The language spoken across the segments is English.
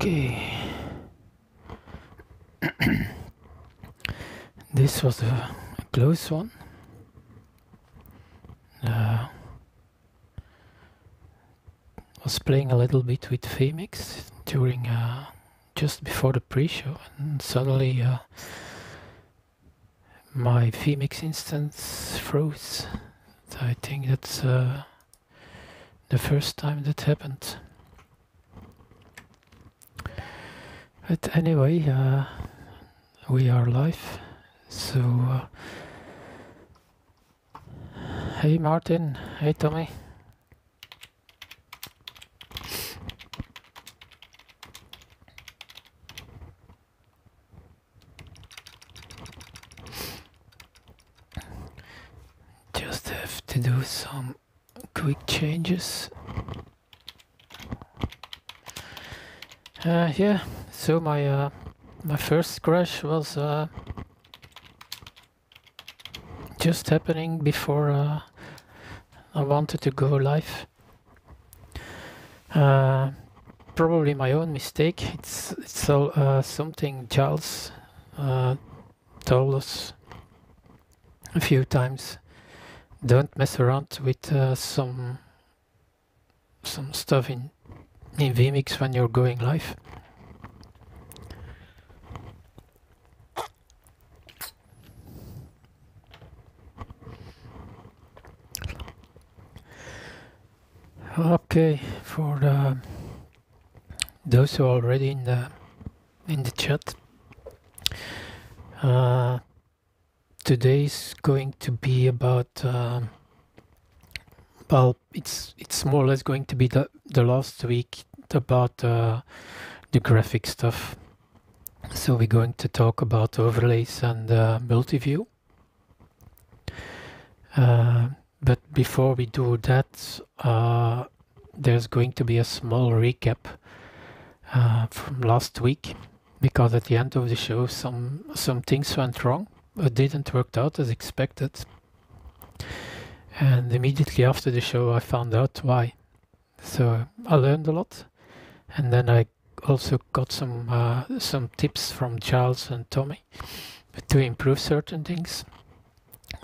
Okay. This was a close one. Was playing a little bit with vMix during just before the pre-show, and suddenly my vMix instance froze. I think that's the first time that happened. But anyway, we are live. So, hey Martin, hey Tommy. Just have to do some quick changes. Yeah, so my first crash was just happening before I wanted to go live. Probably my own mistake. It's all something Charles told us a few times. Don't mess around with some stuff in vMix when you're going live. Okay, for those who are already in the chat, today's going to be about well, it's more or less going to be the last week about the graphic stuff. So we're going to talk about overlays and multiview. But before we do that, there's going to be a small recap from last week, because at the end of the show some things went wrong, but didn't work out as expected. And immediately after the show I found out why. So I learned a lot, and then I also got some tips from Charles and Tommy to improve certain things.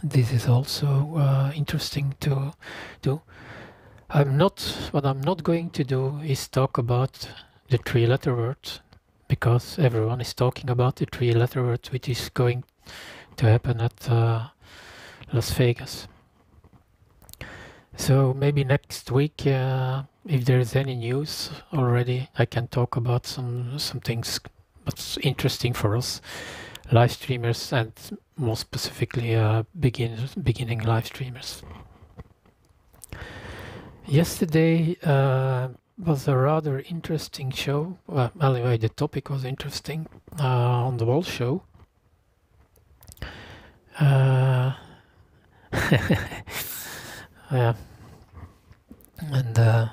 This is also interesting to do. What I'm not going to do is talk about the three-letter word, because everyone is talking about the three-letter word, which is going to happen at Las Vegas. So maybe next week, if there's any news already, I can talk about some things what's interesting for us live streamers, and more specifically beginning live streamers. Yesterday was a rather interesting show. Well, anyway, the topic was interesting on the wall show. Yeah, and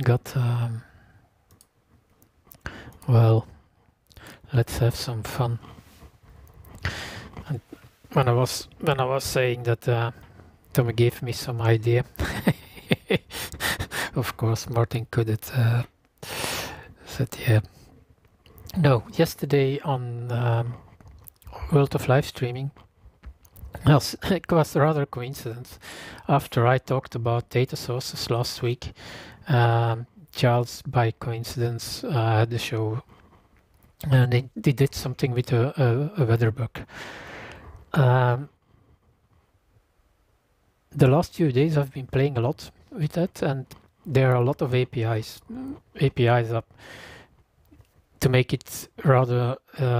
got well, let's have some fun. And when I was saying that Tommy gave me some idea, of course Martin couldn't said yeah. No, yesterday on World of Live Streaming, well, it was rather a coincidence. After I talked about data sources last week, Charles, by coincidence, had the show, and they did something with a weather bug. The last few days I've been playing a lot with that, and there are a lot of APIs up. To make it rather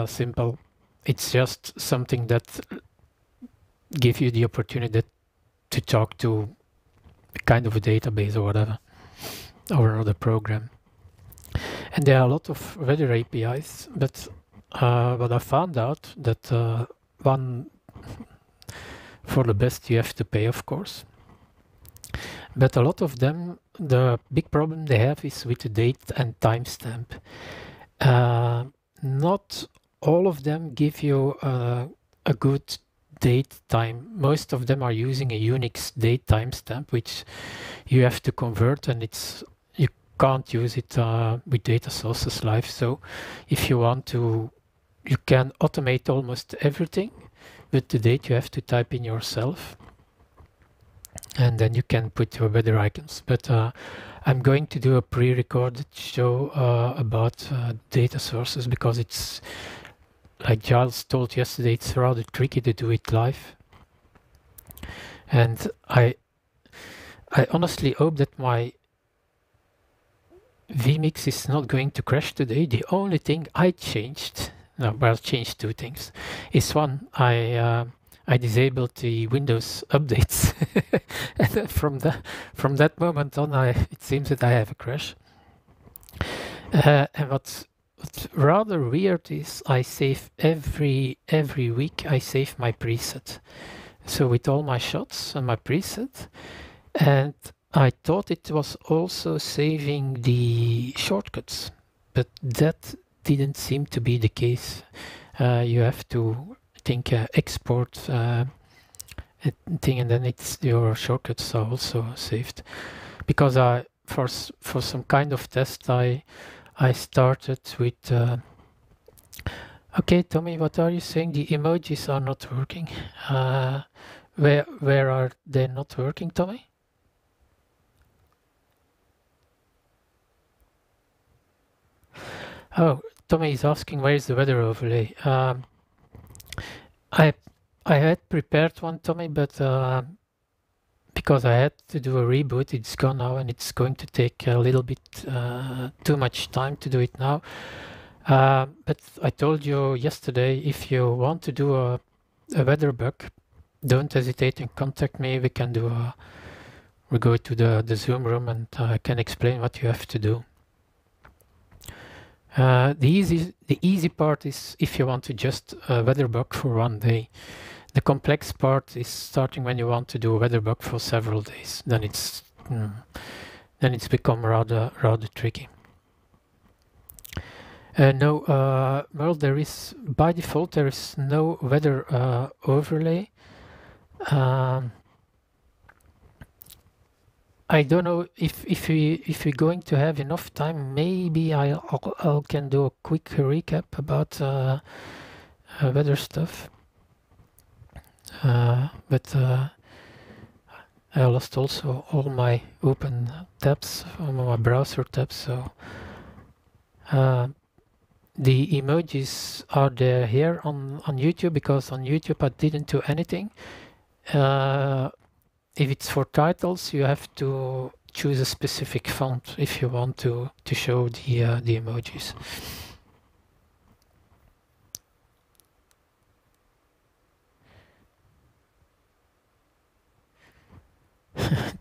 simple, it's just something that give you the opportunity to talk to a kind of a database or whatever, or another program. And there are a lot of weather APIs, but what I found out that one, for the best you have to pay, of course. But a lot of them, the big problem they have is with the date and timestamp. Not all of them give you a good date time. Most of them are using a Unix date timestamp, which you have to convert, and can't use it with data sources live. So if you want to, you can automate almost everything. With the date you have to type in yourself, and then you can put your weather icons. But I'm going to do a pre-recorded show about data sources, because it's, like Giles told yesterday, it's rather tricky to do it live. And I honestly hope that my vMix is not going to crash today. The only thing I changed, changed two things, is one, I disabled the Windows updates, and from that moment on, it seems that I have a crash. And what's rather weird is I save every week. I save my preset, so with all my shots and my preset, and I thought it was also saving the shortcuts, but that didn't seem to be the case. You have to, I think, export thing, and then it's your shortcuts are also saved. Because for some kind of test I started with. Okay, Tommy, what are you saying? The emojis are not working. Where are they not working, Tommy? Oh, Tommy is asking where is the weather overlay. I had prepared one, Tommy, but because I had to do a reboot, it's gone now, and it's going to take a little bit too much time to do it now. But I told you yesterday, if you want to do a weather bug, don't hesitate and contact me. We can do we go to the Zoom room, and I can explain what you have to do. The easy part is if you want to just weather bug for one day. The complex part is starting when you want to do a weather bug for several days. Then it's become rather tricky. No, Merle, there is, by default there is no weather overlay. I don't know if we're going to have enough time. Maybe I can do a quick recap about weather stuff. But I lost also all my open tabs, all my browser tabs. So the emojis are there here on YouTube, because on YouTube I didn't do anything. If it's for titles, you have to choose a specific font if you want to show the emojis.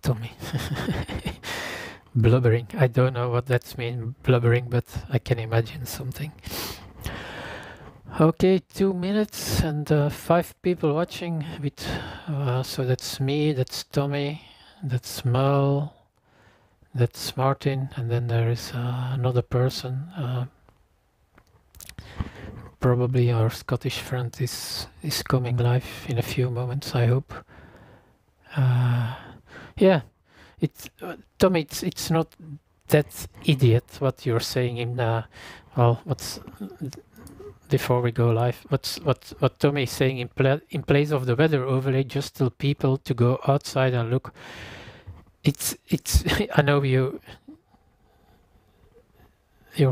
Tommy. Blubbering. I don't know what that means, blubbering, but I can imagine something. Okay, 2 minutes and 5 people watching. With so that's me, that's Tommy, that's Merle, that's Martin, and then there is another person. Probably our Scottish friend is coming live in a few moments, I hope. Yeah, it's Tommy. It's not that idiot what you're saying in. Well, what's before we go live? What Tommy is saying in place of the weather overlay, just tell people to go outside and look. It's. I know you're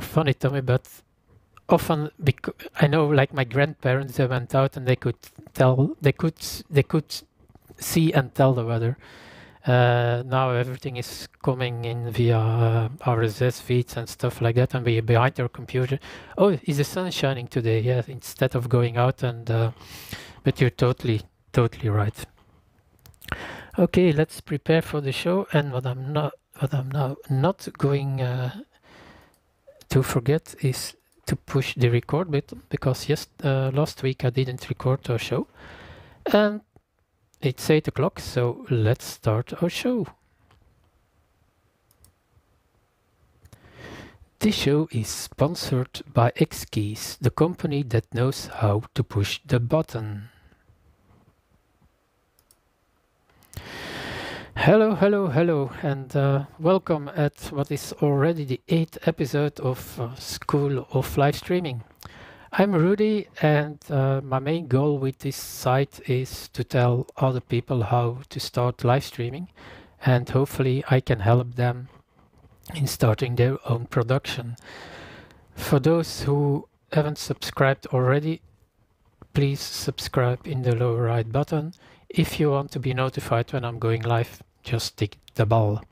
funny, Tommy, but often I know, like my grandparents, they went out and they could see and tell the weather. Now everything is coming in via RSS feeds and stuff like that, and we're behind your computer. Oh, is the sun shining today? Yeah, instead of going out and but you're totally right. Okay, let's prepare for the show. And what I'm now not going to forget is to push the record button, because last week I didn't record our show, and it's 8 o'clock, so let's start our show. This show is sponsored by Xkeys, the company that knows how to push the button. Hello, hello, hello, and welcome at what is already the 8th episode of School of Live Streaming. I'm Rudy, and my main goal with this site is to tell other people how to start live streaming, and hopefully I can help them in starting their own production. For those who haven't subscribed already, please subscribe in the lower right button. If you want to be notified when I'm going live, just tick the bell.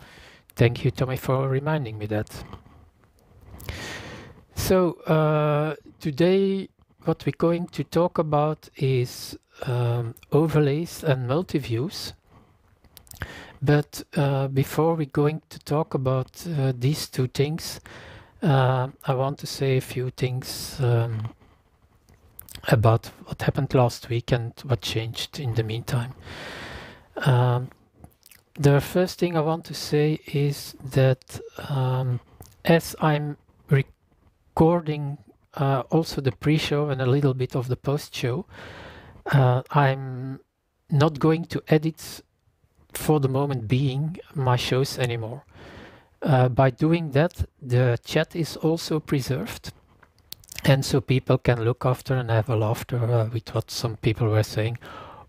Thank you, Tommy, for reminding me that. So today what we're going to talk about is overlays and multiviews. But before we're going to talk about these two things, I want to say a few things about what happened last week and what changed in the meantime. The first thing I want to say is that as I'm recording also the pre-show and a little bit of the post-show, I'm not going to edit for the moment being my shows anymore. By doing that, the chat is also preserved, and so people can look after and have a laughter with what some people were saying,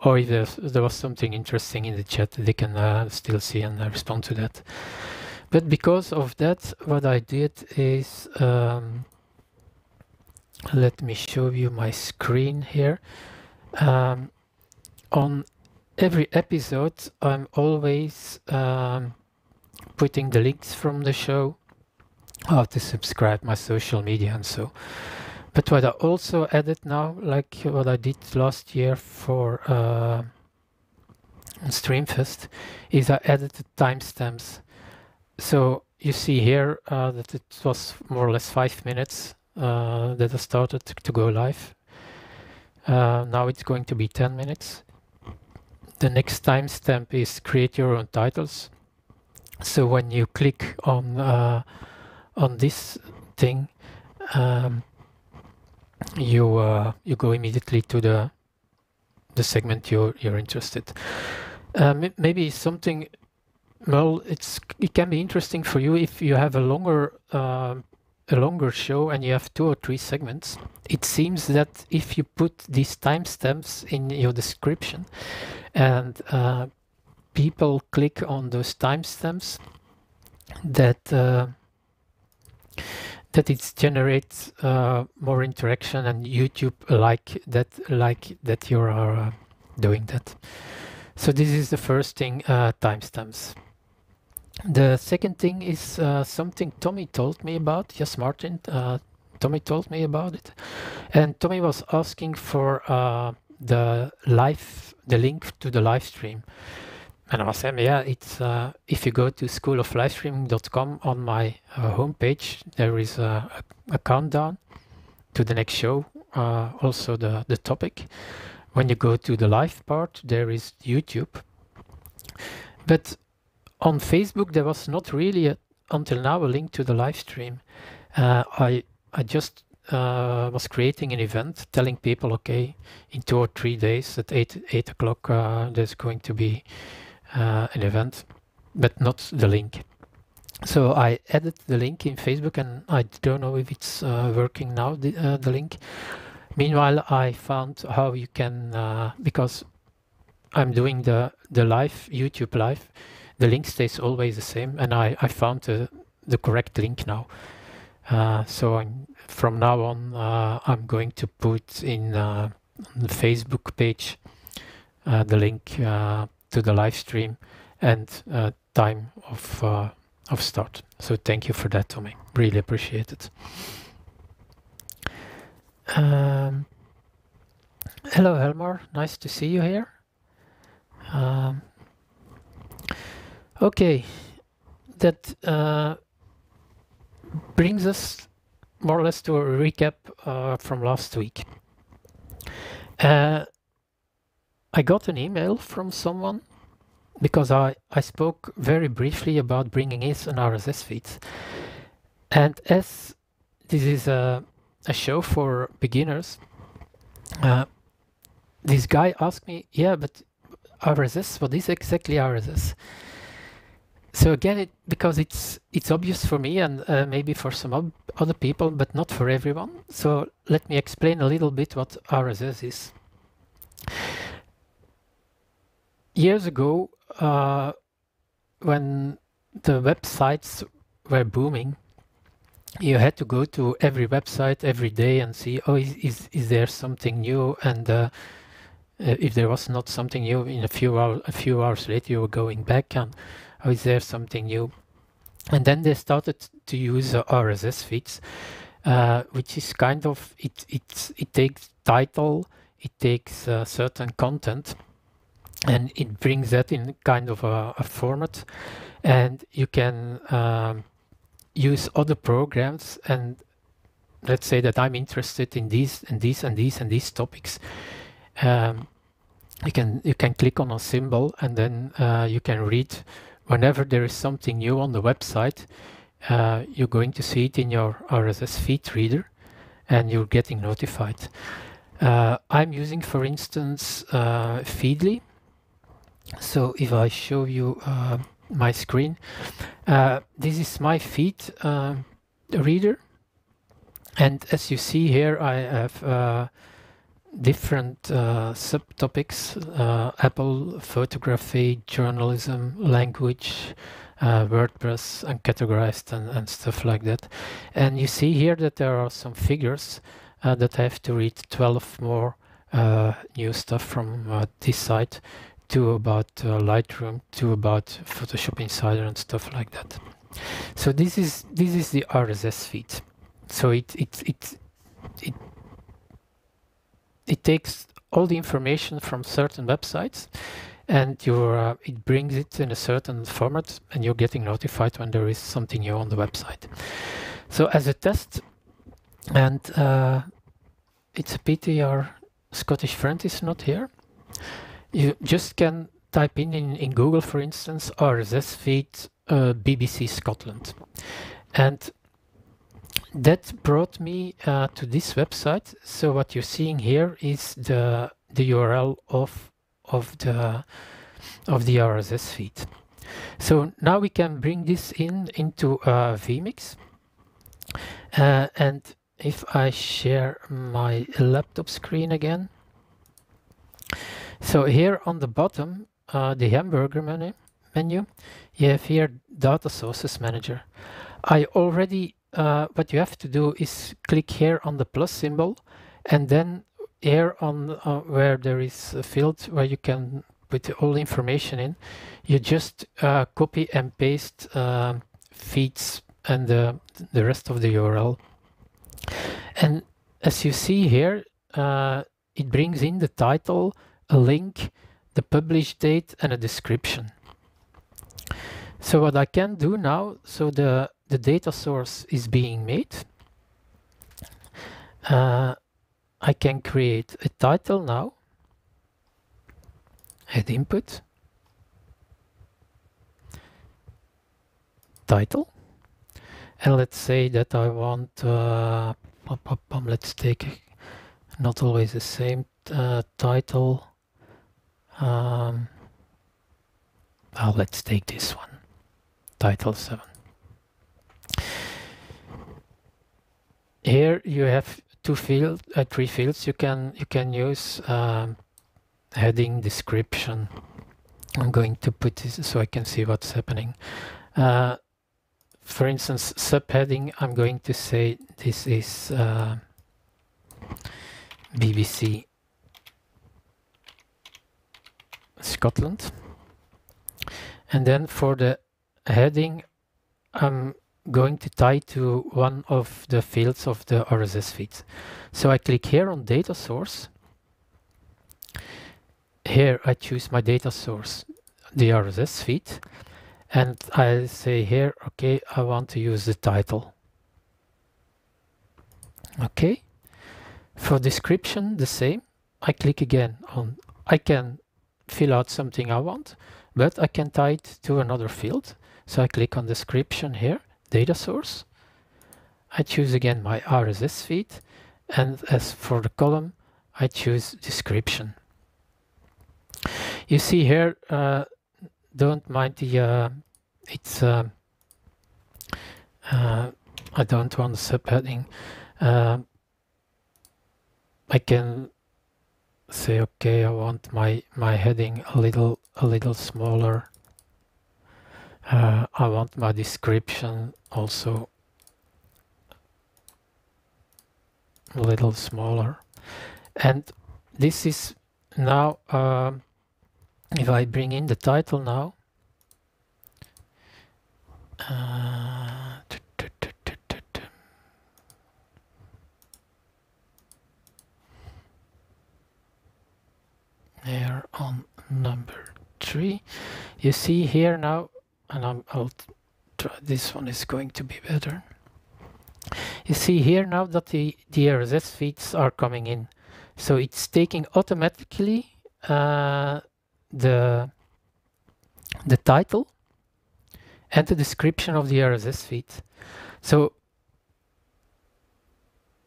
or if there was something interesting in the chat, they can still see and respond to that. But because of that, what I did is, let me show you my screen here. On every episode, I'm always putting the links from the show, how to subscribe, my social media and so. But what I also added now, like what I did last year for Streamfest, is I added the timestamps. So you see here that it was more or less 5 minutes that I started to go live. Now it's going to be 10 minutes. The next timestamp is create your own titles. So when you click on this thing, you go immediately to the segment you're interested. Maybe something. Well, it can be interesting for you if you have a longer show and you have 2 or 3 segments. It seems that if you put these timestamps in your description and people click on those timestamps, that it generates more interaction, and YouTube like that you are doing that. So this is the first thing, timestamps. The second thing is something Tommy told me about. Yes, Martin. Tommy told me about it, and Tommy was asking for the link to the live stream. And I was saying, yeah, it's if you go to schooloflivestreaming.com, on my homepage, there is a countdown to the next show, also the topic. When you go to the live part, there is YouTube. But on Facebook, there was not really until now a link to the live stream. I just was creating an event telling people, okay, in 2 or 3 days at 8 o'clock, there's going to be an event, but not the link. So I added the link in Facebook, and I don't know if it's working now, the link. Meanwhile, I found how you can, because I'm doing the live, YouTube live, the link stays always the same, and I found the correct link now. So from now on, I'm going to put in the Facebook page the link to the live stream and time of start. So thank you for that, Tommy. Really appreciate it. Hello, Helmar. Nice to see you here. Okay, that brings us more or less to a recap from last week. I got an email from someone because I spoke very briefly about bringing in an RSS feed. And as this is a show for beginners, this guy asked me, yeah, but RSS, what is exactly RSS? So again, because it's obvious for me and maybe for some other people, but not for everyone. So let me explain a little bit what RSS is. Years ago, when the websites were booming, you had to go to every website every day and see, oh, is there something new? And if there was not something new, in a few hours later, you were going back and, oh, is there something new? And then they started to use RSS feeds, which is kind of, it takes title, it takes certain content, and it brings that in kind of a format, and you can use other programs. And let's say that I'm interested in these and these and these and these topics. You can click on a symbol, and then you can read whenever there is something new on the website. You're going to see it in your RSS feed reader, and you're getting notified. I'm using, for instance, Feedly. So if I show you my screen, this is my feed reader, and as you see here, I have different subtopics: Apple, photography, journalism, language, WordPress, and categorized, and stuff like that. And you see here that there are some figures that I have to read 12 more new stuff from this site, to about Lightroom, to about Photoshop Insider and stuff like that. So this is the RSS feed. So it takes all the information from certain websites, and it brings it in a certain format, and you're getting notified when there is something new on the website. So as a test, and it's a pity our Scottish friend is not here, you just can type in Google, for instance, RSS feed BBC Scotland, and that brought me to this website. So what you're seeing here is the URL of the RSS feed. So now we can bring this into vMix, and if I share my laptop screen again, so here on the bottom, the hamburger menu, you have here Data Sources Manager. I already what you have to do is click here on the plus symbol, and then here on where there is a field where you can put all the information in, you just copy and paste feeds and the rest of the URL. And as you see here, it brings in the title, a link, the publish date, and a description. So what I can do now, so the data source is being made. I can create a title now, add input, title, and let's say that I want, let's take not always the same title. Well, let's take this one, title 7. Here you have three fields you can use: heading, description. I'm going to put this so I can see what's happening. For instance, subheading, I'm going to say this is BBC Scotland. And then for the heading, I'm going to tie to one of the fields of the RSS feed. So I click here on data source. Here I choose my data source, the RSS feed, and I say here, okay, I want to use the title. Okay. For description, the same. I click again on, I can fill out something I want, but I can tie it to another field. So I click on description here, data source. I choose again my RSS feed, and as for the column, I choose description. You see here, don't mind the it's I don't want a subheading. I can say, okay, I want my heading a little smaller. I want my description also a little smaller. And this is now, if I bring in the title now, there on number 3, you see here now, and I'll try, this one is going to be better. You see here now that the RSS feeds are coming in, so it's taking automatically the title and the description of the RSS feed. So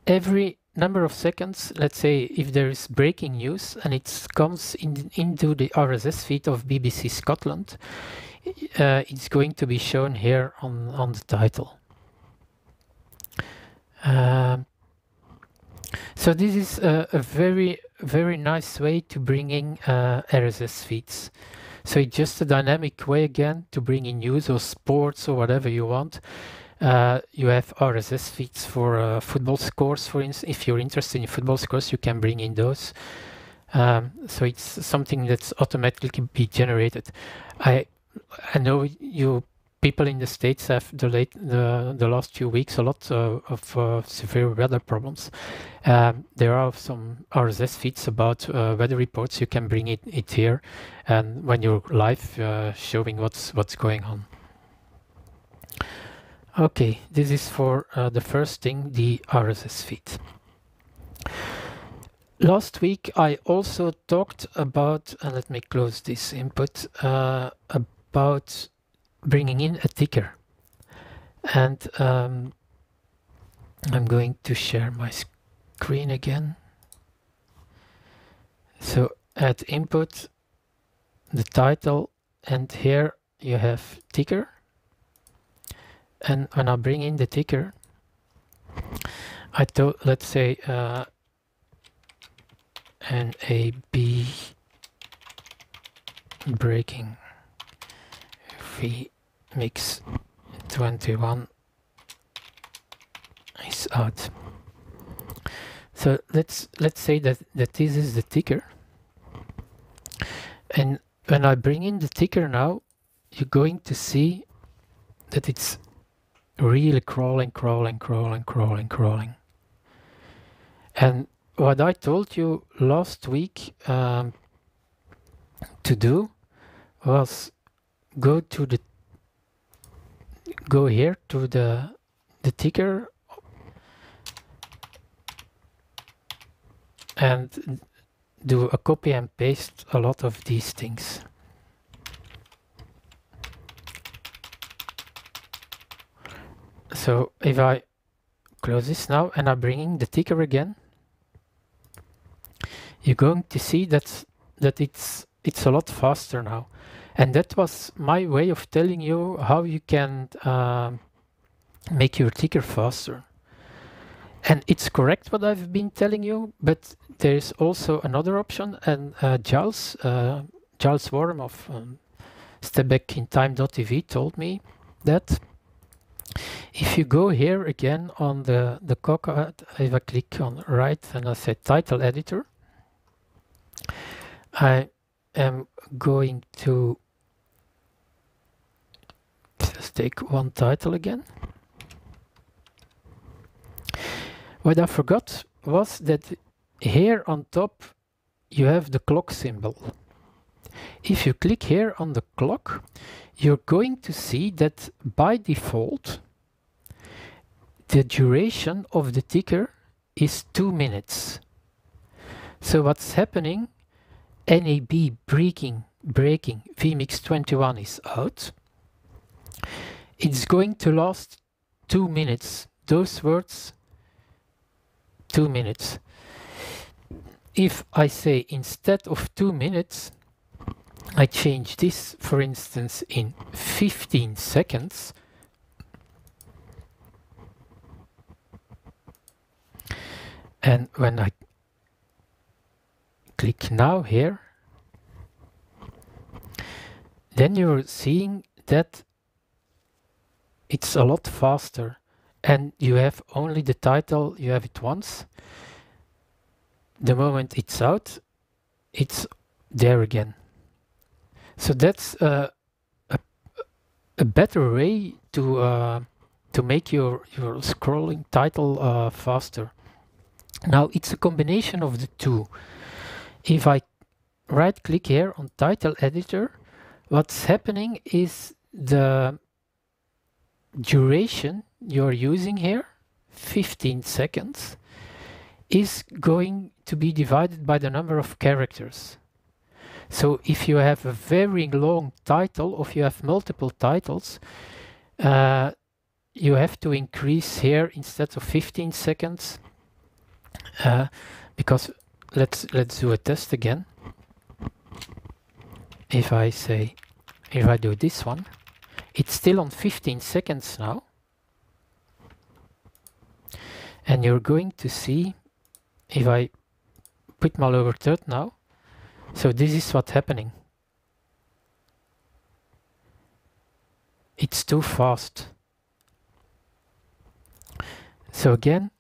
every number of seconds, let's say if there is breaking news and it comes into the RSS feed of BBC Scotland, it's going to be shown here on the title. So this is a very nice way to bring in RSS feeds. So it's just a dynamic way again to bring in news or sports or whatever you want. You have RSS feeds for football scores, for instance. If you're interested in football scores, you can bring in those. So it's something that's automatically be generated. I know you people in the States have the last few weeks a lot of severe weather problems. There are some RSS feeds about weather reports. You can bring it here, and when you're live, showing what's going on. Okay, this is for the first thing, the RSS feed. Last week I also talked about, let me close this input, about bringing in a ticker. And I'm going to share my screen again. So add input, the title, and here you have ticker. And when I bring in the ticker, let's say NAB breaking vMix 21 is out. So let's say that this is the ticker. And when I bring in the ticker now, you're going to see that it's really crawling. And what I told you last week to do was go here to the ticker and do a copy and paste a lot of these things. So if I close this now and I bring in the ticker again, you're going to see that it's a lot faster now. And that was my way of telling you how you can make your ticker faster. And it's correct what I've been telling you, but there's also another option. And Giles Worm of stepbackintime.tv told me that if you go here again on the cog, if I click on right and I say title editor, I am going to just take one title again. What I forgot was that here on top you have the clock symbol. If you click here on the clock, you're going to see that by default the duration of the ticker is 2 minutes. So what's happening, NAB breaking vMix 21 is out. It's going to last 2 minutes. Those words, 2 minutes. If I say instead of 2 minutes, I change this, for instance, in 15 seconds. And when I click now here, then you're seeing that it's a lot faster. And you have only the title, you have it once. The moment it's out, it's there again. So that's a better way to make your scrolling title faster. Now it's a combination of the two. If I right click here on title editor, what's happening is the duration you're using here, 15 seconds, is going to be divided by the number of characters. So if you have a very long title, or if you have multiple titles, you have to increase here instead of 15 seconds, because let's do a test again. If I do this one, it's still on 15 seconds now. And you're going to see, if I put my lower third now, so this is what's happening. It's too fast. So again,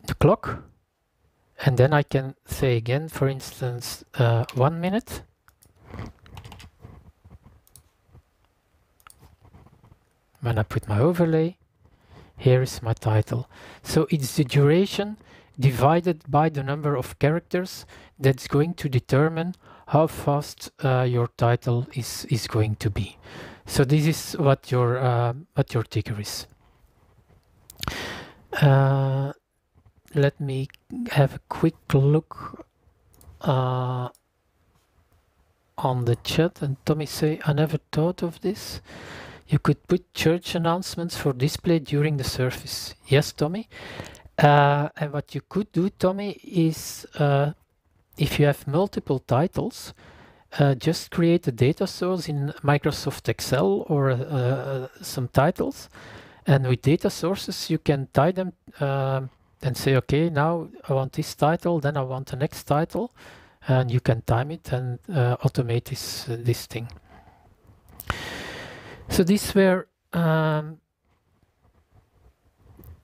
the clock, and then I can say again, for instance, 1 minute. When I put my overlay, here is my title. So it's the duration divided by the number of characters that's going to determine how fast your title is going to be. So this is what your ticker is. Let me have a quick look on the chat. And Tommy say, I never thought of this. You could put church announcements for display during the service. Yes, Tommy. And what you could do, Tommy, is if you have multiple titles, just create a data source in Microsoft Excel or some titles. And with data sources, you can tie them and say, okay, now I want this title, then I want the next title. And you can time it and automate this thing. So these were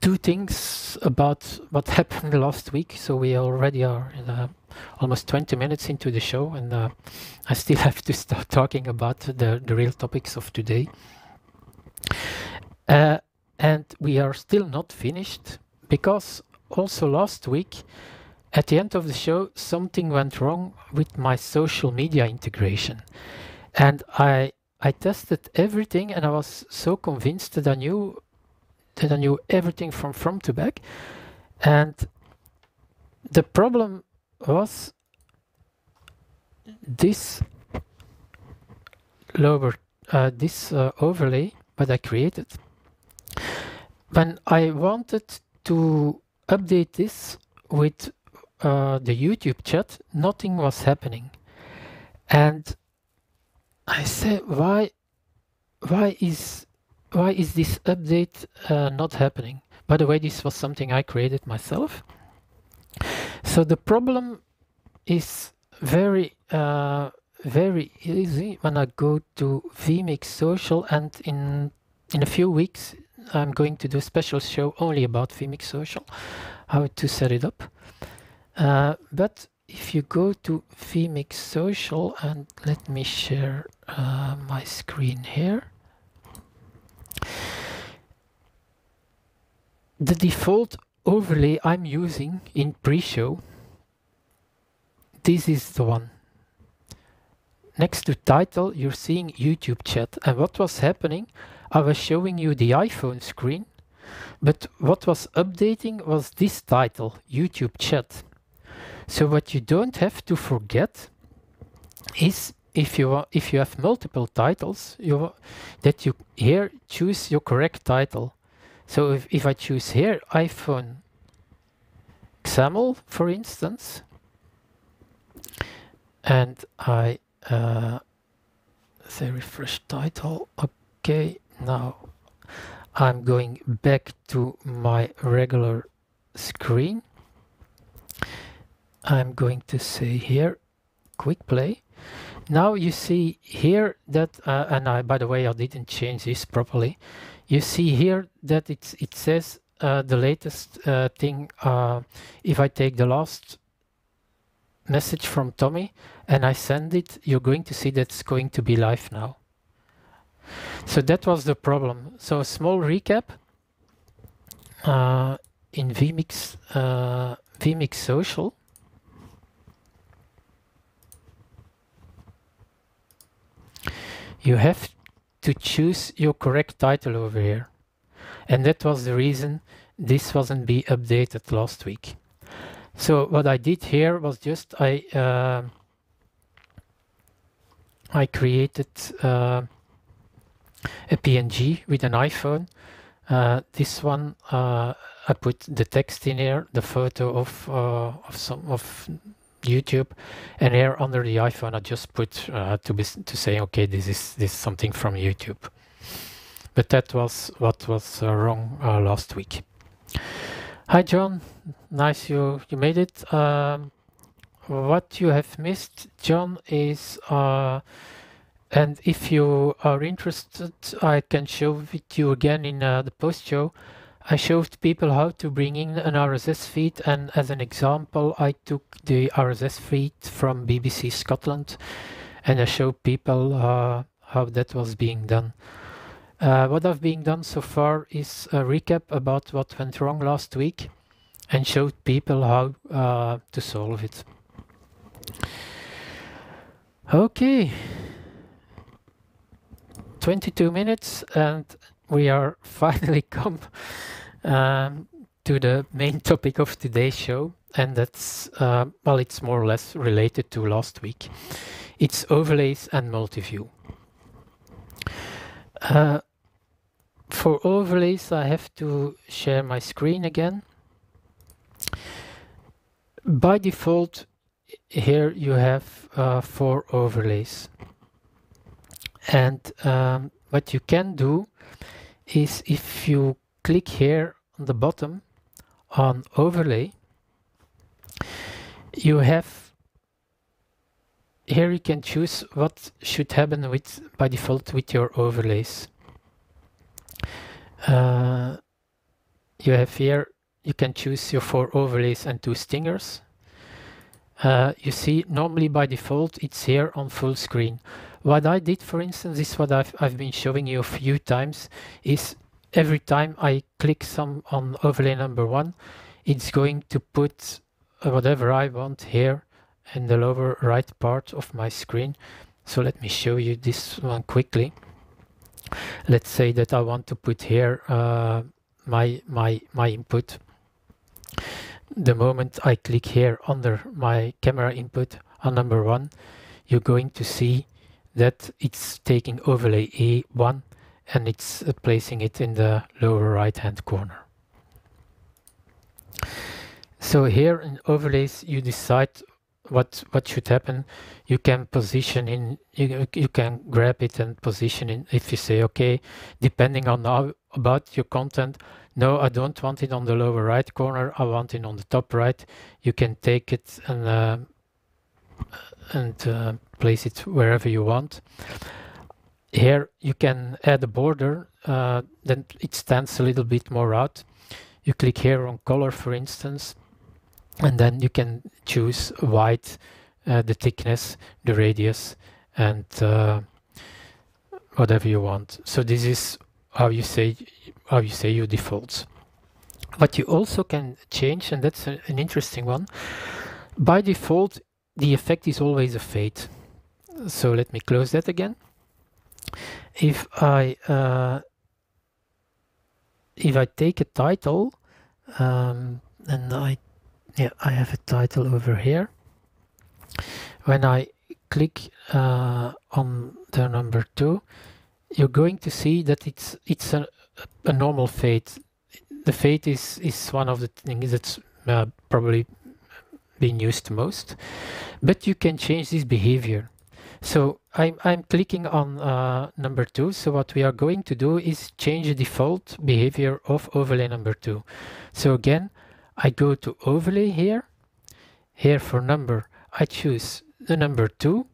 two things about what happened last week. So we already are in, almost 20 minutes into the show, and I still have to start talking about the real topics of today. And we are still not finished, because also last week, at the end of the show, something went wrong with my social media integration. And I tested everything, and I was so convinced that I knew everything from front to back. And the problem was this overlay that I created. When I wanted to update this with the YouTube chat, nothing was happening. And I said, why is this update not happening? By the way, this was something I created myself. So the problem is very easy. When I go to vMix Social, and in a few weeks I'm going to do a special show only about vMix Social, how to set it up. But if you go to vMix Social, and let me share my screen here. The default overlay I'm using in pre-show, this is the one. Next to title, you're seeing YouTube chat. And what was happening, I was showing you the iPhone screen, but what was updating was this title, YouTube chat. So what you don't have to forget is, if you have multiple titles, that you here choose your correct title. So if I choose here iPhone XAML, for instance, and I say refresh title. Okay, now I'm going back to my regular screen. I'm going to say here quick play. Now you see here that and I, by the way, I didn't change this properly. You see here that it says the latest thing. If I take the last message from Tommy and I send it, you're going to see that's going to be live now. So that was the problem. So a small recap in vMix, vMix Social. You have to choose your correct title over here. And that was the reason this wasn't be updated last week. So what I did here was just I created a PNG with an iPhone. This one I put the text in here, the photo of YouTube, and here under the iPhone I just put to say okay, this is something from YouTube. But that was what was wrong last week. Hi John, nice you made it. What you have missed, John, is and if you are interested, I can show it you again in the post show. I showed people how to bring in an RSS feed, and as an example I took the RSS feed from BBC Scotland and I showed people how that was being done. What I've been done so far is a recap about what went wrong last week and showed people how to solve it. Okay, 22 minutes and we are finally come to the main topic of today's show, and that's well, it's more or less related to last week. It's overlays and multiview. For overlays I have to share my screen again. By default here you have 4 overlays, and what you can do is if you click here on the bottom on overlay, you have here you can choose what should happen with by default with your overlays. You have here you can choose your 4 overlays and 2 stingers. You see normally by default it's here on full screen. What I did, for instance, is what I've been showing you a few times, is every time I click some on overlay number 1, it's going to put whatever I want here in the lower right part of my screen. So let me show you this one quickly. Let's say that I want to put here my input. The moment I click here under my camera input on number 1, you're going to see that it's taking overlay A1 and it's placing it in the lower right hand corner. So here in overlays you decide what should happen. You can position in, you can grab it and position in. If you say okay, depending on how about your content, no, I don't want it on the lower right corner, I want it on the top right, you can take it and place it wherever you want. Here you can add a border, then it stands a little bit more out. You click here on color, for instance, and then you can choose white, the thickness, the radius, and whatever you want. So this is how you say your defaults. What you also can change, and that's an interesting one. By default, the effect is always a fade. So let me close that again. If I take a title, and I have a title over here. When I click on the number 2, you're going to see that it's a normal fade. The fade is one of the things that's probably being used most, but you can change this behavior. So I'm clicking on number 2. So what we are going to do is change the default behavior of overlay number 2. So again, I go to overlay here. Here for number, I choose the number 2.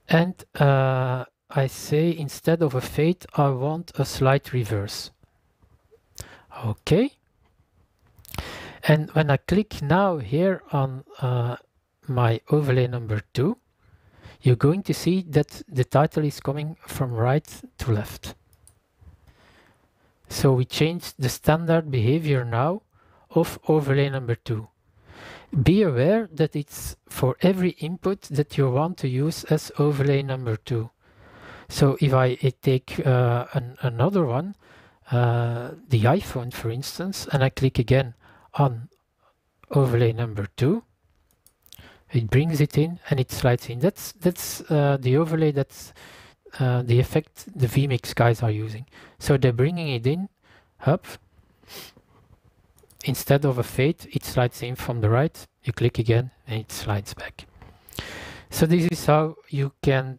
And I say instead of a fade, I want a slight reverse. Okay. And when I click now here on my overlay number 2, you're going to see that the title is coming from right to left. So we changed the standard behavior now of overlay number 2. Be aware that it's for every input that you want to use as overlay number 2. So if I take another one, the iPhone for instance, and I click again on overlay number 2, it brings it in and it slides in. That's the overlay, that's the effect the vMix guys are using. So they're bringing it in up. Instead of a fade, it slides in from the right. You click again and it slides back. So this is how you can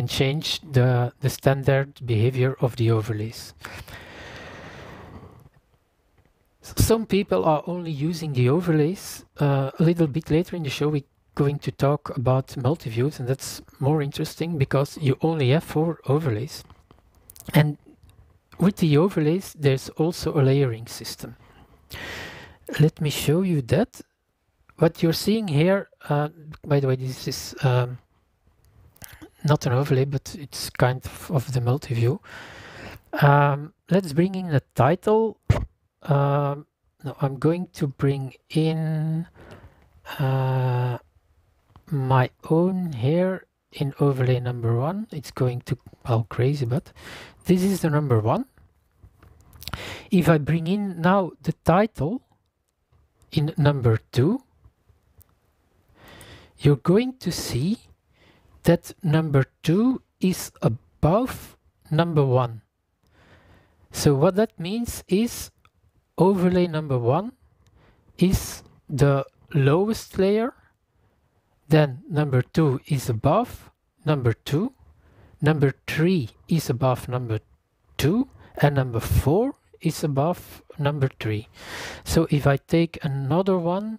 change the standard behavior of the overlays. Some people are only using the overlays. A little bit later in the show, we're going to talk about multiviews, and that's more interesting because you only have 4 overlays. And with the overlays, there's also a layering system. Let me show you that. What you're seeing here, by the way, this is not an overlay, but it's kind of the multiview. Let's bring in a title. No, I'm going to bring in my own here in overlay number 1. It's going to go crazy, but this is the number 1. If I bring in now the title in number 2, you're going to see that number 2 is above number 1. So what that means is overlay number 1 is the lowest layer, then number 2 is above number 2, number 3 is above number 2, and number 4 is above number 3. So if I take another one,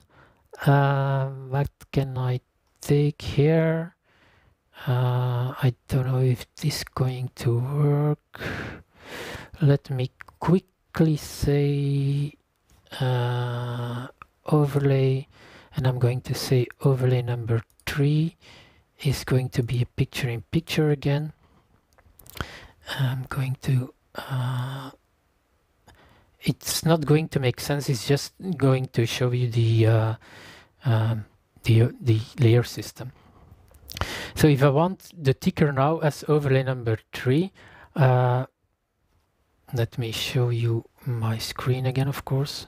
what can I take here? I don't know if this is going to work. Let me quickly say overlay, and I'm going to say overlay number 3 is going to be a picture-in-picture again. I'm going to it's not going to make sense, it's just going to show you the layer system. So if I want the ticker now as overlay number 3, let me show you my screen again, of course.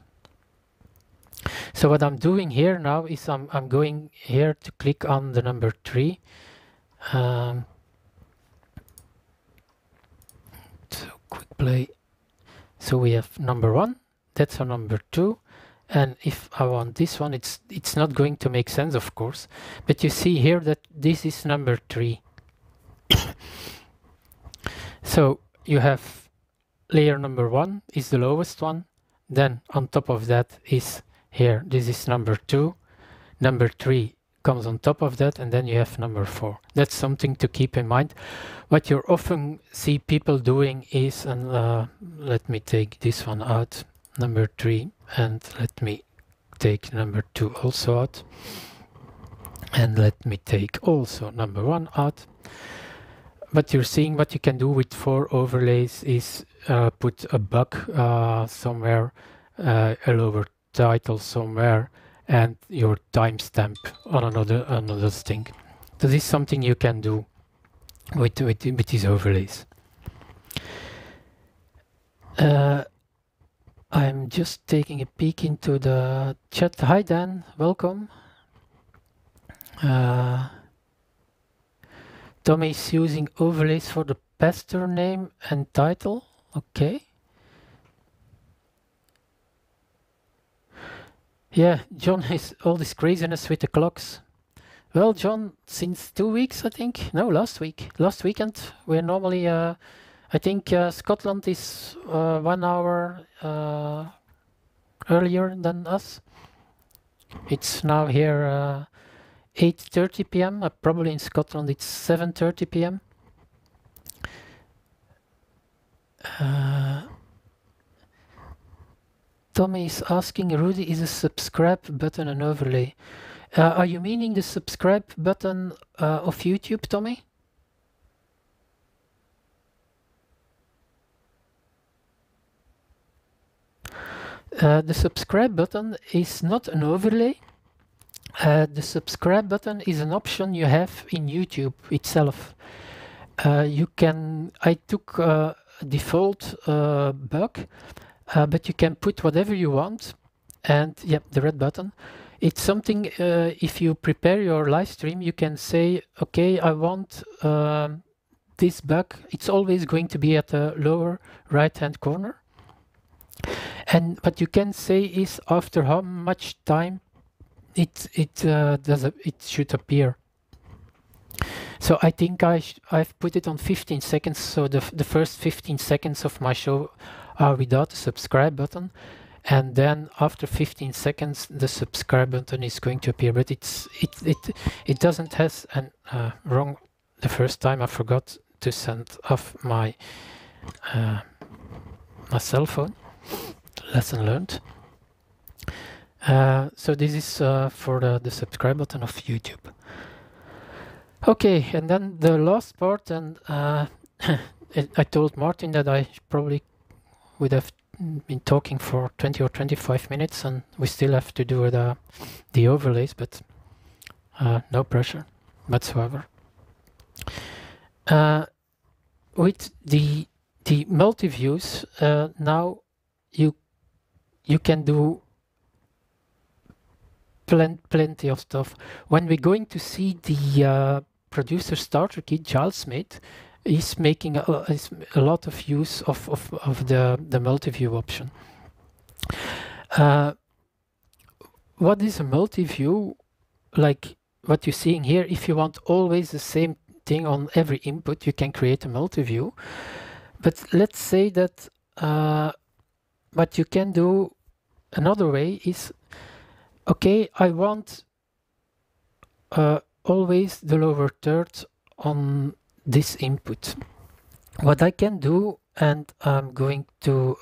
So what I'm doing here now is I'm going here to click on the number 3. So quick play. So we have number 1, that's our number 2. And if I want this one, it's not going to make sense, of course. But you see here that this is number 3. So you have layer number 1 is the lowest one. Then on top of that is here, this is number 2. Number 3 comes on top of that, and then you have number 4. That's something to keep in mind. What you often see people doing is, and let me take this one out, number 3, and let me take number 2 also out, and let me take also number 1 out. But you're seeing what you can do with 4 overlays is put a bug somewhere, a lower title somewhere, and your timestamp on another thing. So this is something you can do with these overlays. I'm just taking a peek into the chat. Hi Dan, welcome. Tommy is using overlays for the pastor name and title. Okay. Yeah, John is all this craziness with the clocks. Well, John, since 2 weeks, I think. No, last weekend, we're normally, I think Scotland is 1 hour earlier than us. It's now here 8:30 p.m. Probably in Scotland it's 7:30 p.m. Tommy is asking, Rudy, is a subscribe button an overlay? Are you meaning the subscribe button of YouTube, Tommy? The subscribe button is not an overlay. The subscribe button is an option you have in YouTube itself. I took a default bug, but you can put whatever you want. And yep, the red button. It's something, if you prepare your live stream, you can say, okay, I want this bug. It's always going to be at the lower right-hand corner. And what you can say is after how much time it should appear. So I think I've put it on 15 seconds. So the first 15 seconds of my show are without the subscribe button. And then after 15 seconds, the subscribe button is going to appear. But it doesn't has an wrong. The first time I forgot to send off my my cell phone. Lesson learned. So this is for the subscribe button of YouTube. Okay, and then the last part, and I told Martin that I probably would have been talking for 20 or 25 minutes, and we still have to do the overlays, but no pressure whatsoever. With the multiviews, now you can do plenty of stuff. When we're going to see the producer starter kit, Giles made, he's making a lot of use of the multi-view option. What is a multi-view? Like what you're seeing here, if you want always the same thing on every input, you can create a multi-view. But let's say that what you can do another way is, okay, I want always the lower third on this input. What I can do, and I'm going to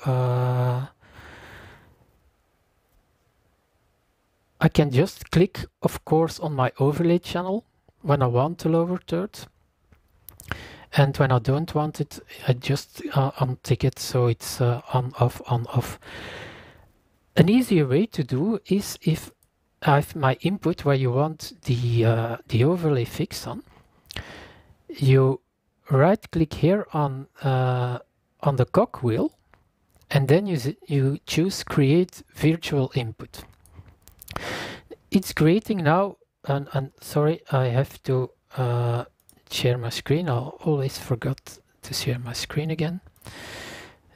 I can just click, of course, on my overlay channel when I want the lower third, and when I don't want it, I just untick it, so it's on off. An easier way to do is, if I have my input where you want the overlay fixed on, you right click here on the cog wheel, and then you choose create virtual input. It's creating now, and sorry, I have to share my screen. I always forgot to share my screen again.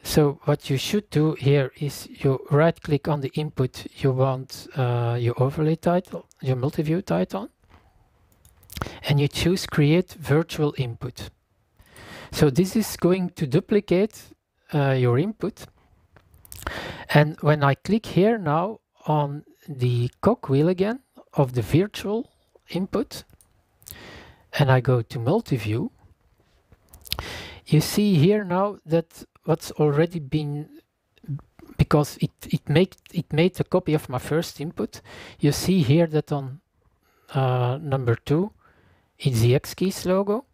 So what you should do here is you right click on the input you want your overlay title, your multi-view title, and you choose create virtual input. So this is going to duplicate your input. And when I click here now on the cog wheel again of the virtual input, and I go to multi-view, you see here now that what's already been, because it made a copy of my first input. You see here that on number 2 it's the X-Keys logo.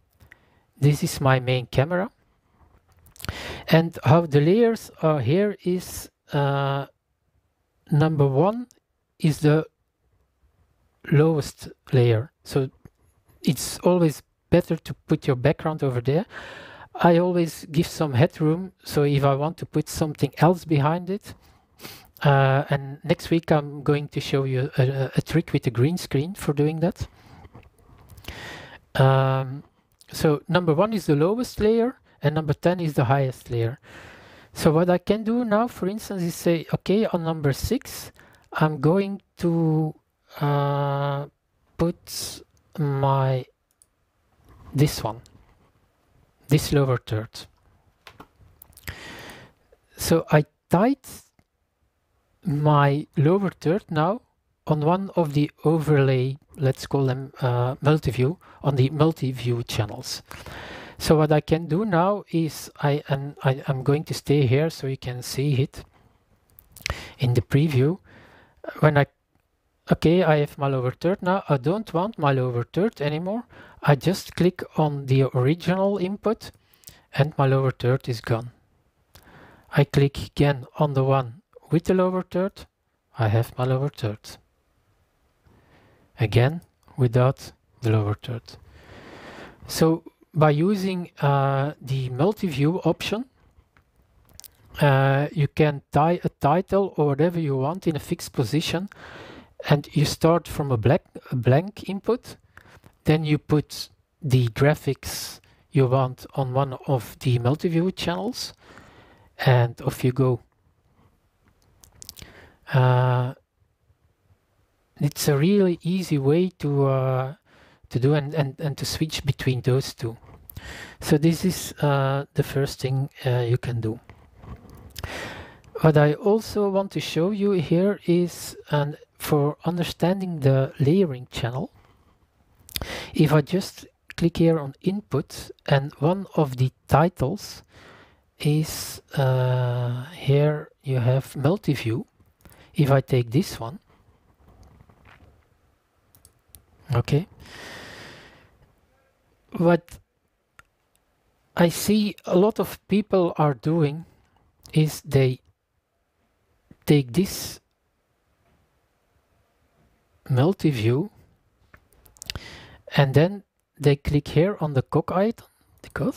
This is my main camera, and how the layers are here is number 1 is the lowest layer, so it's always better to put your background over there. I always give some headroom, so if I want to put something else behind it, and next week I'm going to show you a trick with a green screen for doing that. So number 1 is the lowest layer, and number 10 is the highest layer. So what I can do now, for instance, is say, okay, on number 6, I'm going to put this lower third. So I tied my lower third now on one of the overlay, let's call them multiview, on the multiview channels. So what I can do now is I'm going to stay here so you can see it in the preview. When I have my lower third now. I don't want my lower third anymore. I just click on the original input and my lower third is gone. I click again on the one with the lower third. I have my lower third. Again, without the lower third. So by using the multi-view option, you can tie a title or whatever you want in a fixed position, and you start from a blank input. Then you put the graphics you want on one of the multi-view channels, and off you go. It's a really easy way to do and to switch between those two. So this is the first thing you can do. What I also want to show you here is, for understanding the layering channel, if I just click here on input and one of the titles is here you have multi-view. If I take this one, okay, what I see a lot of people are doing is they take this multi-view and then they click here on the cog icon,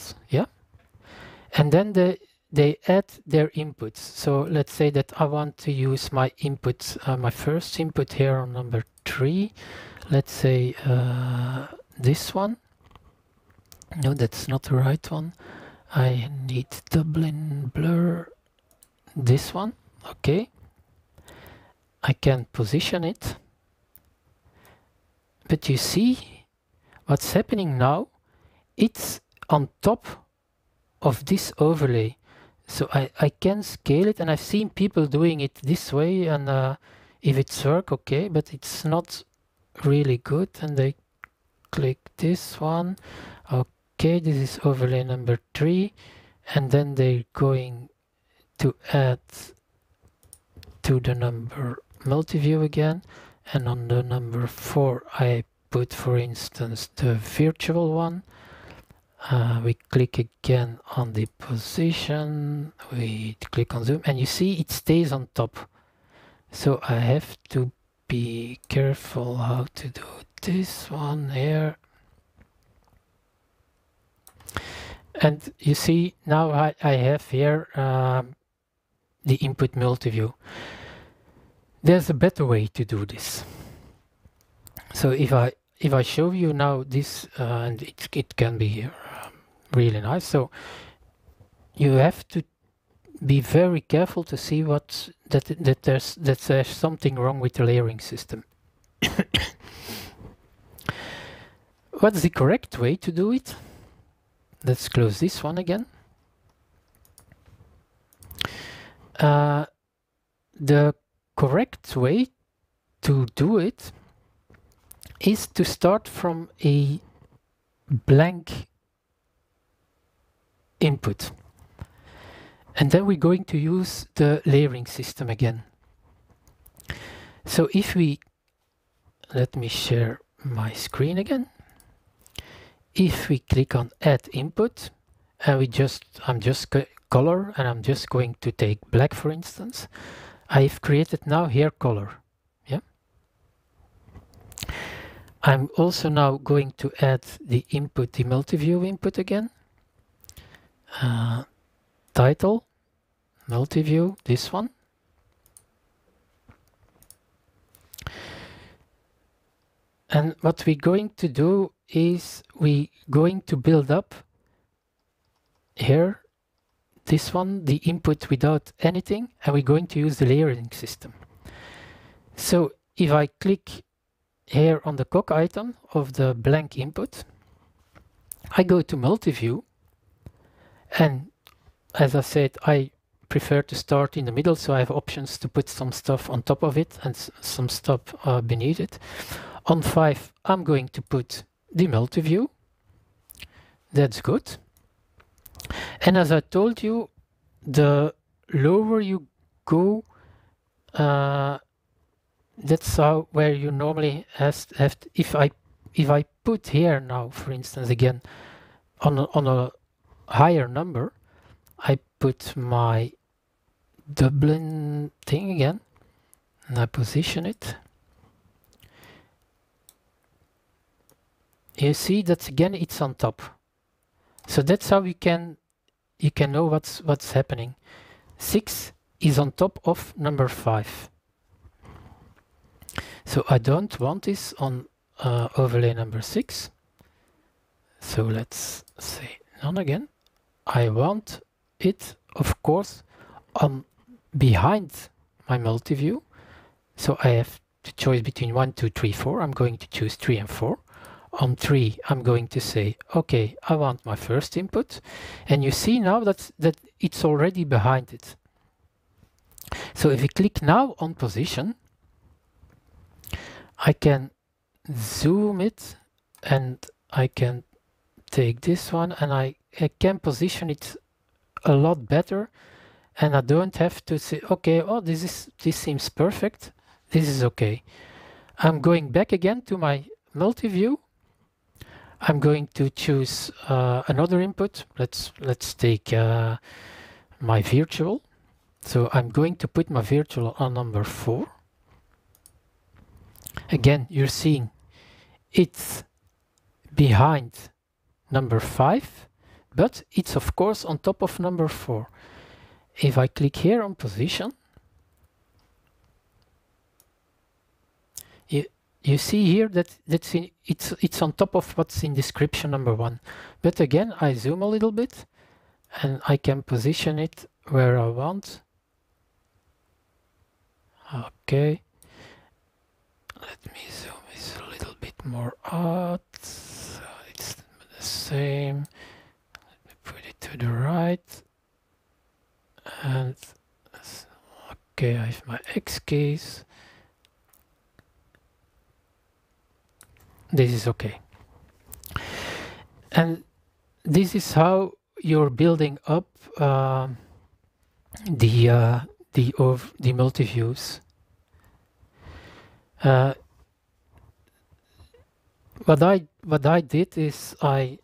and then they add their inputs. So let's say that I want to use my input, my first input here on number 3. Let's say this one. No, that's not the right one. I need Dublin blur. This one, okay. I can position it. But you see what's happening now? It's on top of this overlay. So I can scale it, and I've seen people doing it this way, and if it's work, okay, but it's not really good. And they click this one. Okay, this is overlay number 3, and then they're going to add to the number multi-view again, and on the number 4 I put, for instance, the virtual one. We click again on the position, we click on zoom, and you see it stays on top. So I have to be careful how to do this one here. And you see now I have here the input multi-view. There's a better way to do this. So if I show you now this, and it can be really nice. So you have to be very careful to see that there's something wrong with the layering system. What's the correct way to do it? Let's close this one again. The correct way to do it is to start from a blank input. And then we're going to use the layering system again. So if let me share my screen again. If we click on add input, and I'm just color, and I'm just going to take black, for instance. I've created now here color. Yeah. I'm also now going to add the input, the multi-view input again. Title, multi-view, this one. And what we're going to do is we're going to build up here, this one, the input without anything, and we're going to use the layering system. So if I click here on the cog item of the blank input, I go to multiview, and as I said, I prefer to start in the middle, so I have options to put some stuff on top of it and some stuff beneath it. On 5, I'm going to put the multiview. That's good. And as I told you, the lower you go, that's how where you normally have to, if I put here now, for instance, again on a higher number, I put my Dublin thing again and I position it. You see that again it's on top. So that's how you can know what's happening. 6 is on top of number 5. So I don't want this on overlay number 6. So let's say none again. I want it, of course, on behind my multiview. So I have to choose between 1, 2, 3, 4. I'm going to choose 3 and 4. On 3, I'm going to say, okay, I want my first input. And you see now that it's already behind it. So if you click now on position, I can zoom it and I can take this one and I can position it a lot better, and I don't have to say, okay, oh, this seems perfect. This is okay. I'm going back again to my multiview. I'm going to choose another input. Let's take my virtual. So I'm going to put my virtual on number 4. Again, you're seeing it's behind number 5, but it's of course on top of number 4. If I click here on position, you see here that it's on top of what's in description number 1. But again, I zoom a little bit and I can position it where I want. Okay, let me zoom this a little bit more out. So it's the same. Let me put it to the right. And okay, I have my X keys. This is okay. And this is how you're building up the multiviews. What I did is I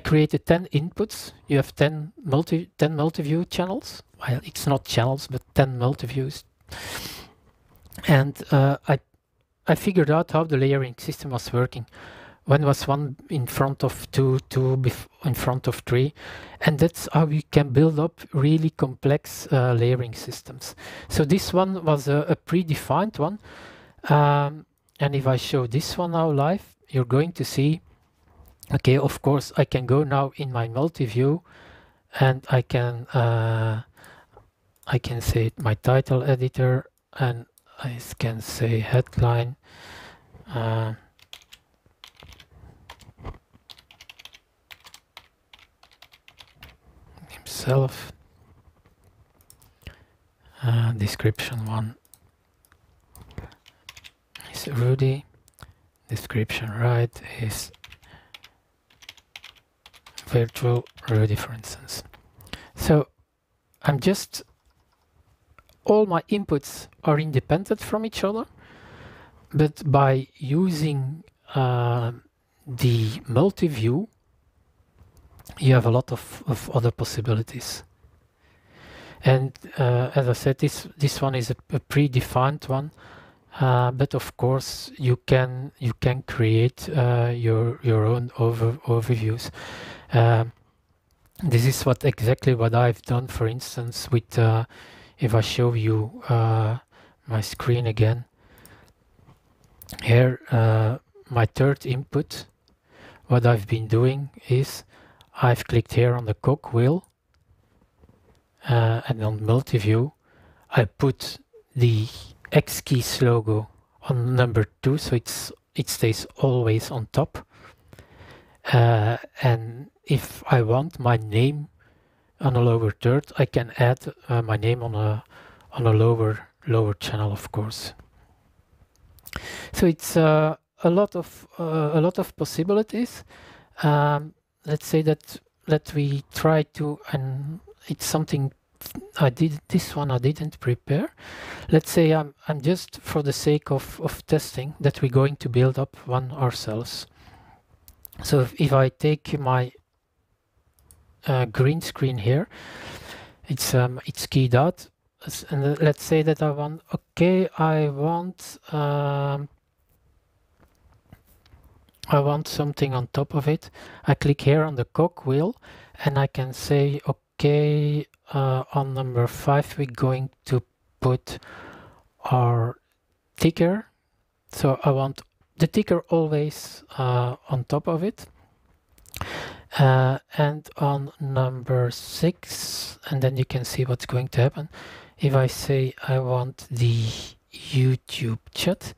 created 10 inputs. You have 10 multiview channels. Well, it's not channels, but 10 multiviews. And I figured out how the layering system was working. One was 1 in front of 2, 2 in front of 3, and that's how we can build up really complex layering systems. So this one was a predefined one, and if I show this one now live, you're going to see, okay, of course I can go now in my multi-view, and I can say my title editor, and I can say headline. Himself. Description 1 is Rudy. Description right is virtual Rudy, for instance. So I'm just, all my inputs are independent from each other, but by using the multi-view, you have a lot of other possibilities. And as I said, this one is a predefined one, but of course you can create your own overviews. This is exactly what I've done, for instance, with if I show you my screen again. Here, my third input, what I've been doing is I've clicked here on the cog wheel, and on multi-view I put the X keys logo on number 2, so it stays always on top. And if I want my name on a lower third, I can add my name on a lower channel, of course. So it's a lot of possibilities. Let's say that we try to, and it's something this one I didn't prepare. Let's say I'm just for the sake of testing that we're going to build up one ourselves. So if I take my green screen here, it's keyed out, and let's say that I want, okay, I want something on top of it. I click here on the cogwheel and I can say, okay, on number 5 we're going to put our ticker. So I want the ticker always on top of it. And on number 6, and then you can see what's going to happen. If I say I want the YouTube chat,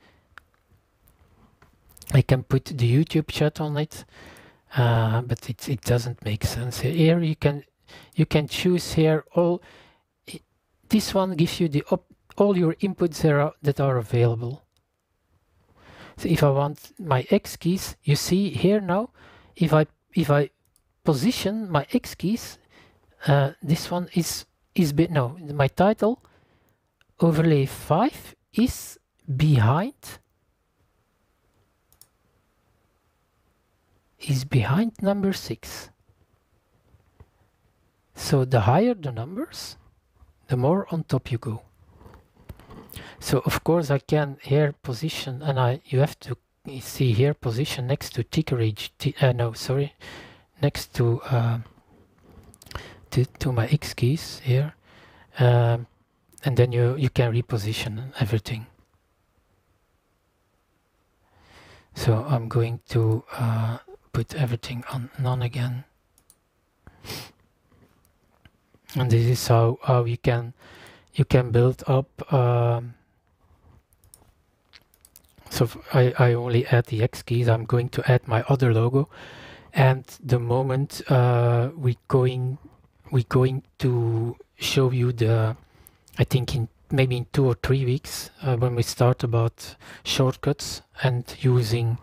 I can put the YouTube chat on it, but it doesn't make sense. Here you can choose here all. This one gives you all your inputs that are available. So if I want my X keys, you see here now, if I position my X keys, this one is no, my title overlay 5 is behind number 6. So the higher the numbers, the more on top you go. So of course I can here position, and you have to see here position next to ticker next to my X keys here, and then you can reposition everything. So I'm going to put everything on none again, and this is how you can build up. So I only add the X keys. I'm going to add my other logo, and the moment we're going to show you I think maybe in 2 or 3 weeks when we start about shortcuts and using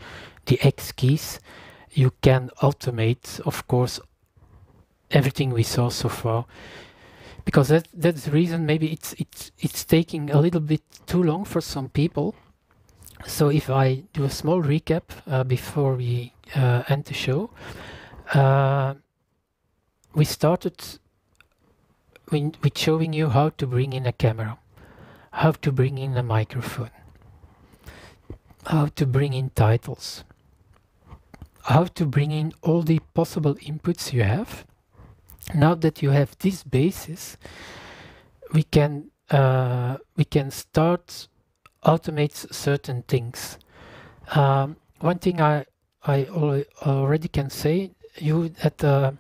the X keys, you can automate, of course, everything we saw so far. Because that's the reason maybe it's taking a little bit too long for some people. So if I do a small recap before we end the show, we started with showing you how to bring in a camera, how to bring in a microphone, how to bring in titles, how to bring in all the possible inputs you have. Now that you have this basis, we can start automate certain things. One thing I already can say you that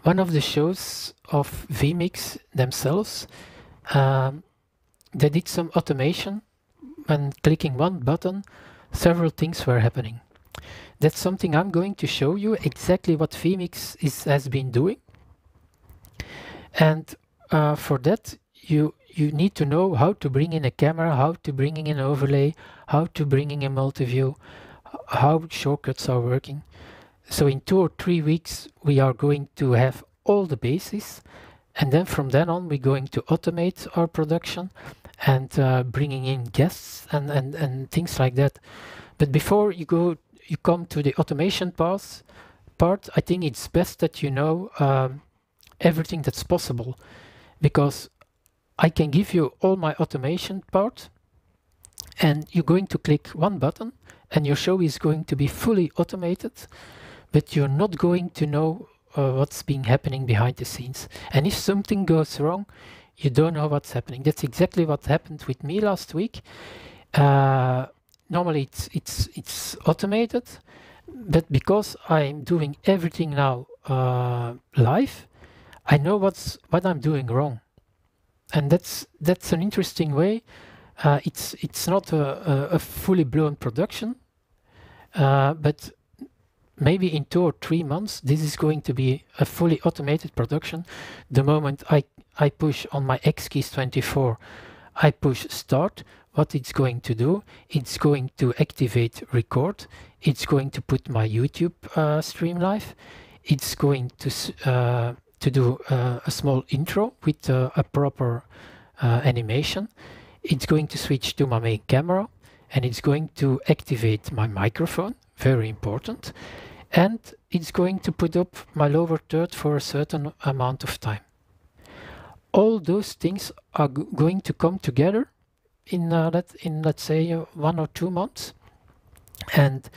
one of the shows of vMix themselves, they did some automation. When clicking one button, several things were happening. That's something I'm going to show you exactly what vMix has been doing. And for that, you need to know how to bring in a camera, how to bring in an overlay, how to bring in a multi-view, how shortcuts are working. So in 2 or 3 weeks, we are going to have all the bases. And then from then on, we're going to automate our production and bringing in guests and things like that. But before you come to the automation part, I think it's best that you know everything that's possible, because I can give you all my automation part and you're going to click one button and your show is going to be fully automated, but you're not going to know what's being happening behind the scenes. And if something goes wrong, you don't know what's happening. That's exactly what happened with me last week. Normally it's automated, but because I'm doing everything now live, I know what I'm doing wrong. And that's an interesting way It's not a fully blown production, but maybe in 2 or 3 months this is going to be a fully automated production. The moment I push on my X-Keys 24, I push start. What it's going to do, it's going to activate record, it's going to put my YouTube stream live, it's going to do a small intro with a proper animation, it's going to switch to my main camera, and it's going to activate my microphone, very important, and it's going to put up my lower third for a certain amount of time. All those things are going to come together in let's say 1 or 2 months, and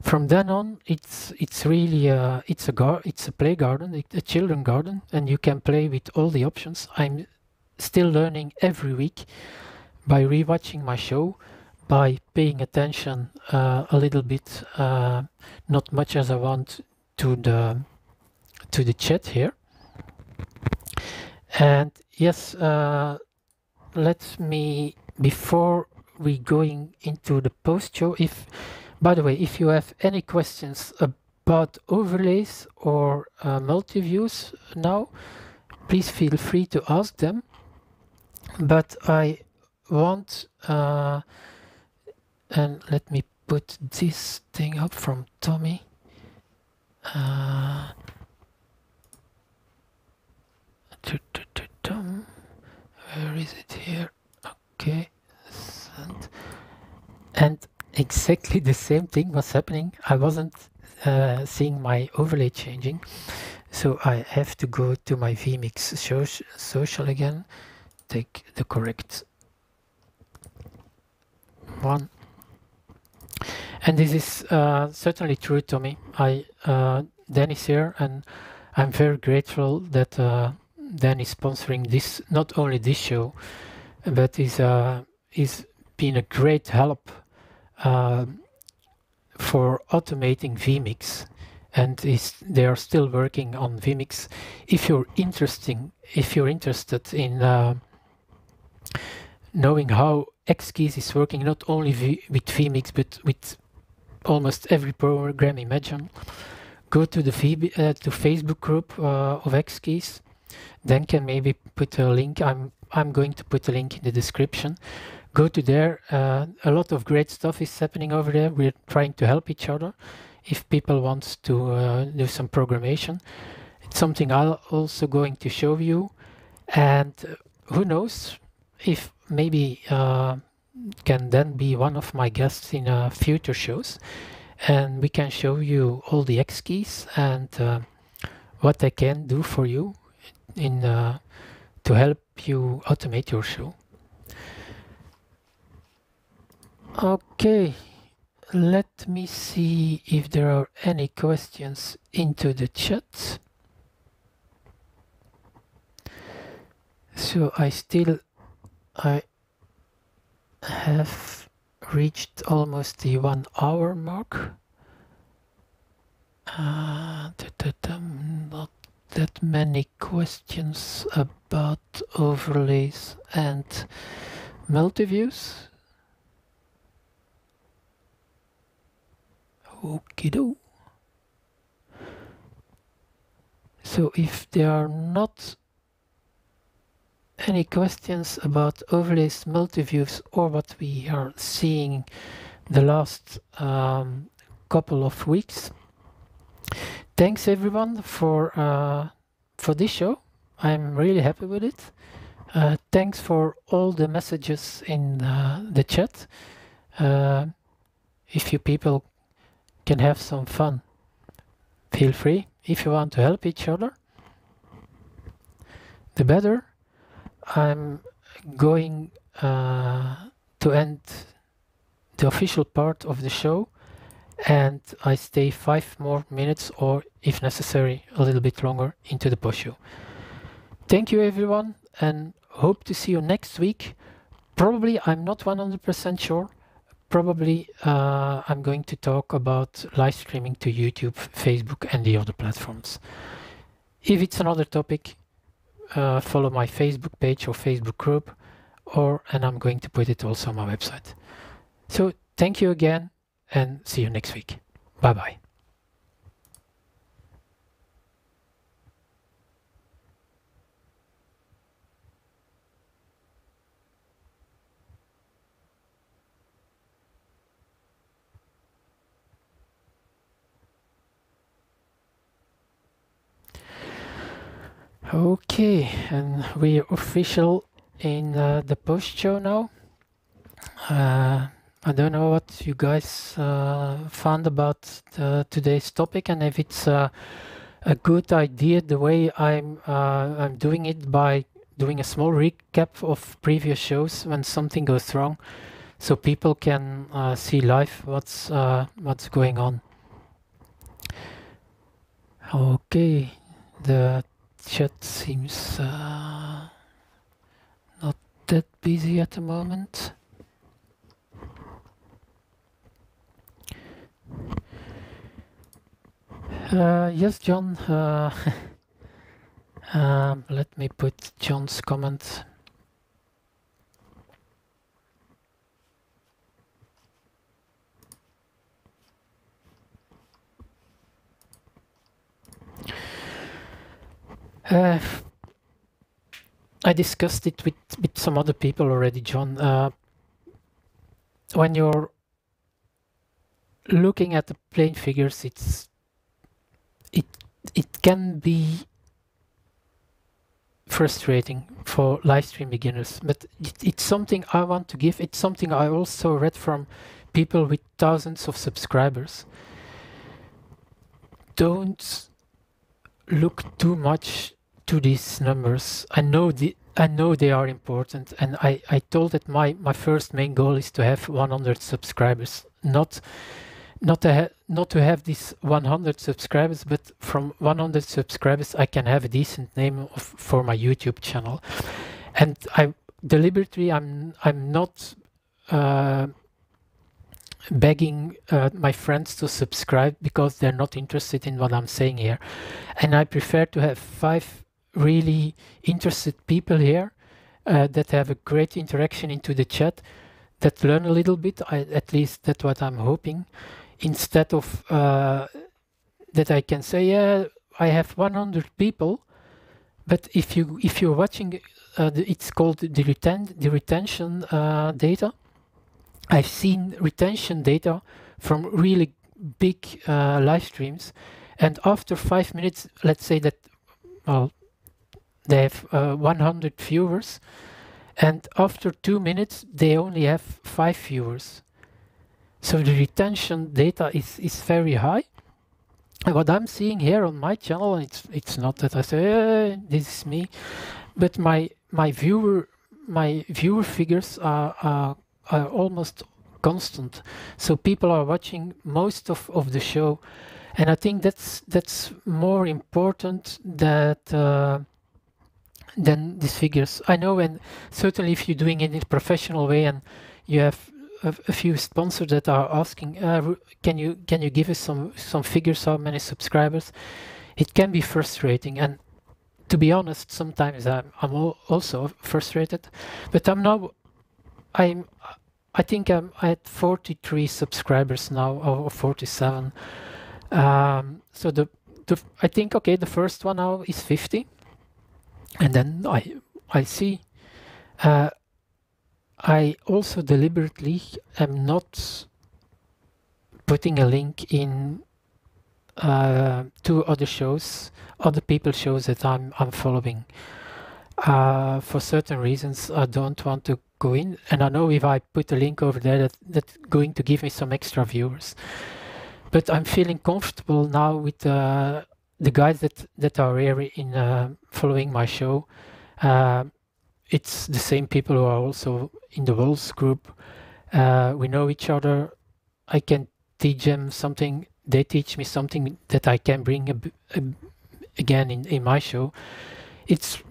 from then on it's really it's a play garden, a children garden, and you can play with all the options. I'm still learning every week by rewatching my show, by paying attention a little bit, not much as I want, to the chat here. And yes, let me, before we going into the post show, by the way, if you have any questions about overlays or multiviews now, please feel free to ask them. But I want, and let me put this thing up from Tommy. Where is it here? Okay, and exactly the same thing was happening. I wasn't seeing my overlay changing, so I have to go to my vMix social again, take the correct one. And this is certainly true, Tommy. Dan is here, and I'm very grateful that Dan is sponsoring this, not only this show, but is been a great help for automating vMix, and they are still working on vMix. If you're interested in knowing how X-Keys is working, not only with vMix but with almost every program imagine, go to the to Facebook group of X-Keys. Dan can maybe put a link. I'm going to put a link in the description. Go to there. A lot of great stuff is happening over there. We're trying to help each other. If people want to do some programmation, it's something I'm also going to show you. And who knows, if maybe can then be one of my guests in future shows, and we can show you all the X-Keys and what they can do for you in to help you automate your show. Okay, let me see if there are any questions into the chat. So I have reached almost the 1 hour mark. Not that many questions about overlays and multiviews. Okie-do. So if there are not any questions about overlays, multiviews, or what we are seeing the last couple of weeks, thanks everyone for this show. I'm really happy with it. Thanks for all the messages in the chat. If you people can have some fun, feel free. If you want to help each other, the better. I'm going to end the official part of the show, and I stay 5 more minutes, or if necessary a little bit longer, into the post show. Thank you everyone, and hope to see you next week. Probably, I'm not 100% sure, probably I'm going to talk about live streaming to YouTube, Facebook and the other platforms. If it's another topic, follow my Facebook page or Facebook group, and I'm going to put it also on my website. So thank you again, and see you next week. Bye bye. Okay, and we're official in the post show now. I don't know what you guys found about today's topic, and if it's a good idea the way I'm doing it by doing a small recap of previous shows when something goes wrong, so people can see live what's going on. Okay, the chat seems not that busy at the moment. Yes, John. Let me put John's comment. I discussed it with some other people already, John. When you're looking at the plain figures, it can be frustrating for live stream beginners, but it's something I want to give. It's something I also read from people with thousands of subscribers. Don't look too much to these numbers. I know they are important, and I told that my first main goal is to have 100 subscribers, not to have these 100 subscribers, but from 100 subscribers I can have a decent name for my YouTube channel. And I deliberately I'm not begging my friends to subscribe because they're not interested in what I'm saying here, and I prefer to have 5 really interested people here that have a great interaction into the chat, that learn a little bit. At least that's what I'm hoping, instead of that I can say, yeah, I have 100 people, but if you're watching it's called the retention data. I've seen retention data from really big live streams, and after 5 minutes, let's say that, well, they have 100 viewers, and after 2 minutes they only have 5 viewers. So the retention data is very high. And what I'm seeing here on my channel, it's not that I say, hey, this is me, but my viewer figures are almost constant. So people are watching most of the show, and I think that's more important than these figures. I know, and certainly if you're doing it in a professional way and you have a few sponsors that are asking, can you give us some figures, how many subscribers? It can be frustrating, and to be honest, sometimes I'm also frustrated. But I think I'm at 43 subscribers now, or 47. So I think, okay, the first one now is 50, and then I see. I also deliberately am not putting a link in to other shows, other people's shows that I'm following. For certain reasons, I don't want to go in, and I know if I put a link over there that's going to give me some extra viewers. But I'm feeling comfortable now with the guys that are here in following my show. It's the same people who are also in the SOLS group. We know each other. I can teach them something. They teach me something that I can bring again in my show. It's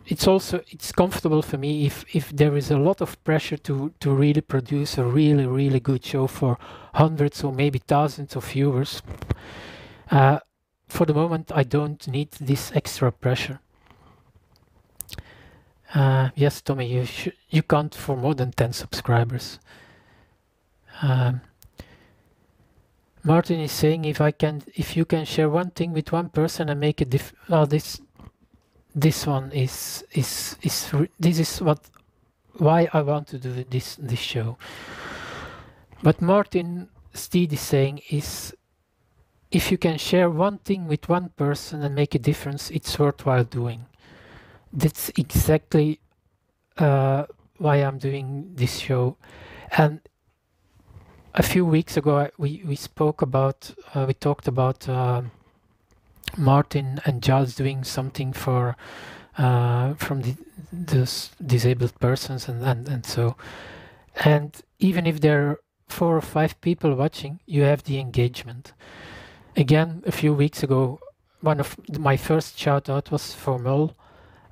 comfortable for me if there is a lot of pressure to really produce a really good show for hundreds or maybe thousands of viewers. For the moment, I don't need this extra pressure. Yes, Tommy, you count for more than 10 subscribers. Martin is saying if you can share one thing with one person and make a this one is why I want to do this show. But Martin Steed is saying is if you can share one thing with one person and make a difference, it's worthwhile doing. That's exactly why I'm doing this show. And a few weeks ago, we spoke about, we talked about Martin and Giles doing something for from those disabled persons and so. And even if there are 4 or 5 people watching, you have the engagement. Again, a few weeks ago, one of my first shout out was for Mul.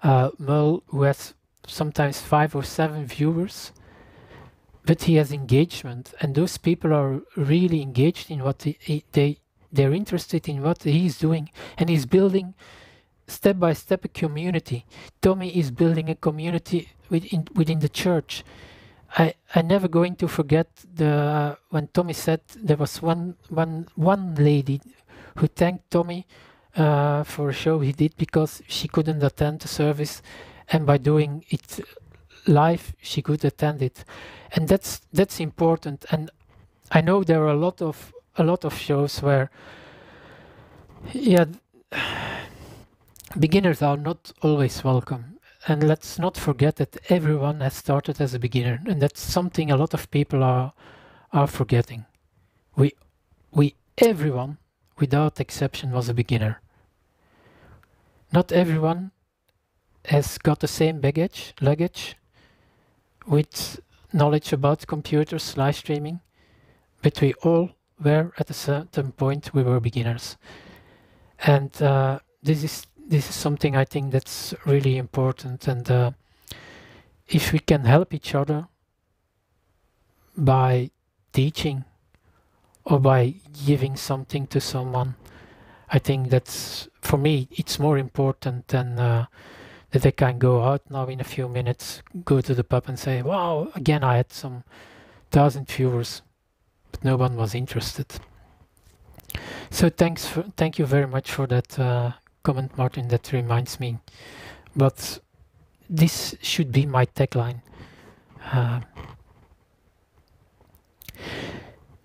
Mul, who has sometimes 5 or 7 viewers, but he has engagement, and those people are really engaged in what they're interested in what he's doing, and he's building step by step a community. Tommy is building a community within the church. I never going to forget when Tommy said there was one lady who thanked Tommy for a show he did because she couldn't attend the service, and by doing it live she could attend it, and that's important. And I know there are a lot of shows where beginners are not always welcome. And let's not forget that everyone has started as a beginner, and that's something a lot of people are forgetting. Everyone, without exception, was a beginner. Not everyone has got the same luggage with knowledge about computers, live streaming, but we all were at a certain point we were beginners. And this is something I think that's really important, and if we can help each other by teaching or by giving something to someone, I think that's, for me, it's more important than that I can go out now in a few minutes, go to the pub and say, wow, again I had some 1,000 viewers, but no one was interested. So thank you very much for that comment, Martin. That reminds me, but this should be my tagline.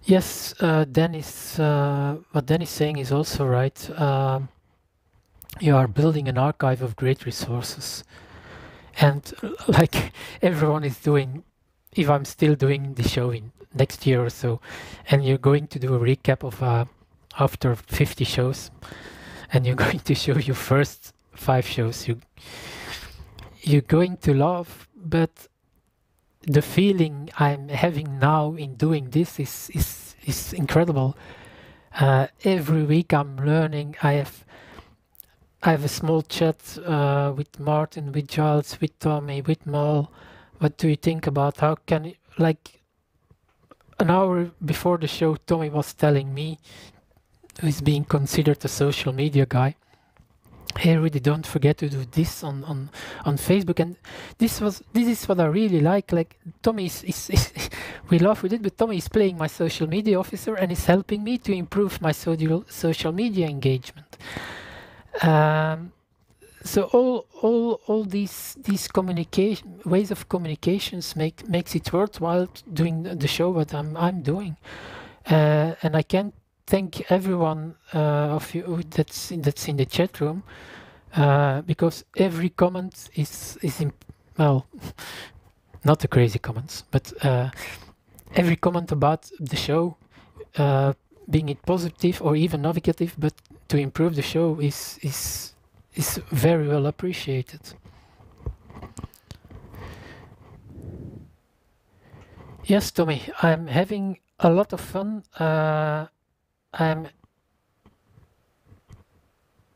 Yes, Dennis, what Dennis is saying is also right. You are building an archive of great resources, and like everyone is doing, if I'm still doing the show in next year or so, and you're going to do a recap of after 50 shows, and you're going to show your first 5 shows, you're going to laugh, but the feeling I'm having now in doing this is incredible. Every week I'm learning. I have a small chat with Martin, with Giles, with Tommy, with Mal. What do you think about how can it, like an hour before the show, Tommy was telling me, who is being considered a social media guy, hey, really don't forget to do this on Facebook. And this is what I really like Tommy is we laugh with it, but Tommy is playing my social media officer and is helping me to improve my social media engagement. So all these communication ways of communications makes it worthwhile doing the show what I'm doing, and I can't thank everyone of you that's in the chat room, because every comment is well, not the crazy comments, but every comment about the show, being it positive or even negative, but to improve the show is very well appreciated. Yes, Tommy, I'm having a lot of fun. I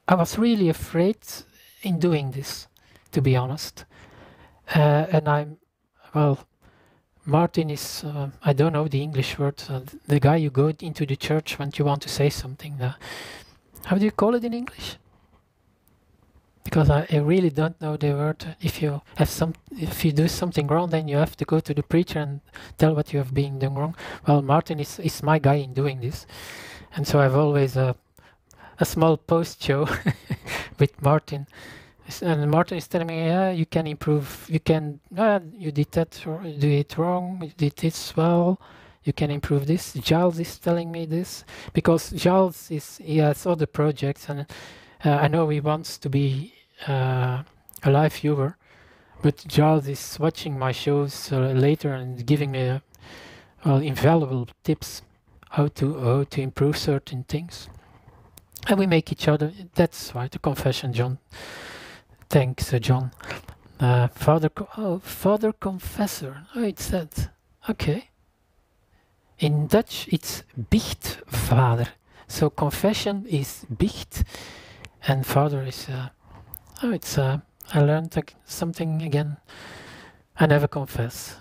was really afraid in doing this, to be honest. And Martin is, I don't know the English word, the guy you go into the church when you want to say something. How do you call it in English? because I really don't know the word. If you do something wrong, then you have to go to the preacher and tell what you have been doing wrong. Well, Martin is my guy in doing this, and so I've always a small post show with Martin. And Martin is telling me, yeah, you can improve. You can, you did that, or you did it wrong. You did this well. You can improve this. Giles is telling me this because Giles he has other projects, and I know he wants to be a live viewer, but Giles is watching my shows later and giving me invaluable tips how to improve certain things, and we make each other. That's right, a confession, John. Thanks, John. Father Confessor. Oh, it's that. Okay. In Dutch, it's Biechtvader. So confession is Biecht, and father is. I learned something again. I never confess.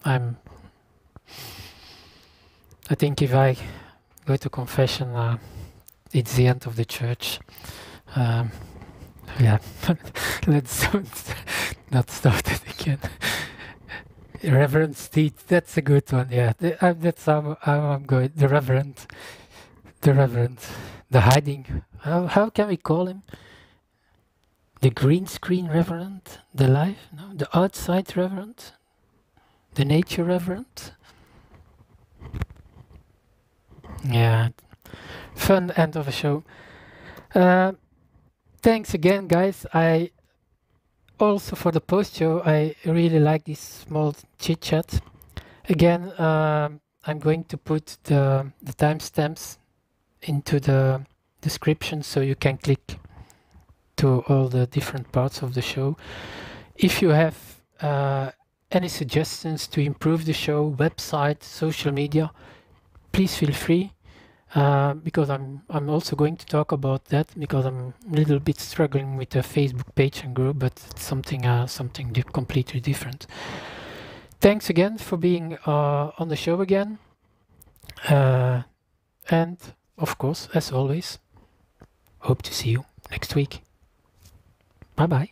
I think if I go to confession, it's the end of the church. Yeah, let's not start it again. Reverend Steve, that's a good one. Yeah, that's how I'm going. The Reverend, the hiding. How can we call him? The green screen Reverend, the live, no, the outside Reverend, the nature Reverend. Yeah, fun end of a show. Thanks again, guys. I also, for the post show, I really like this small chit chat. Again, I'm going to put the timestamps into the description so you can click to all the different parts of the show. If you have any suggestions to improve the show, website, social media, please feel free. Because I'm also going to talk about that, because I'm a little bit struggling with the Facebook page and group, but it's something completely different. Thanks again for being on the show again, and of course, as always, hope to see you next week. Bye bye.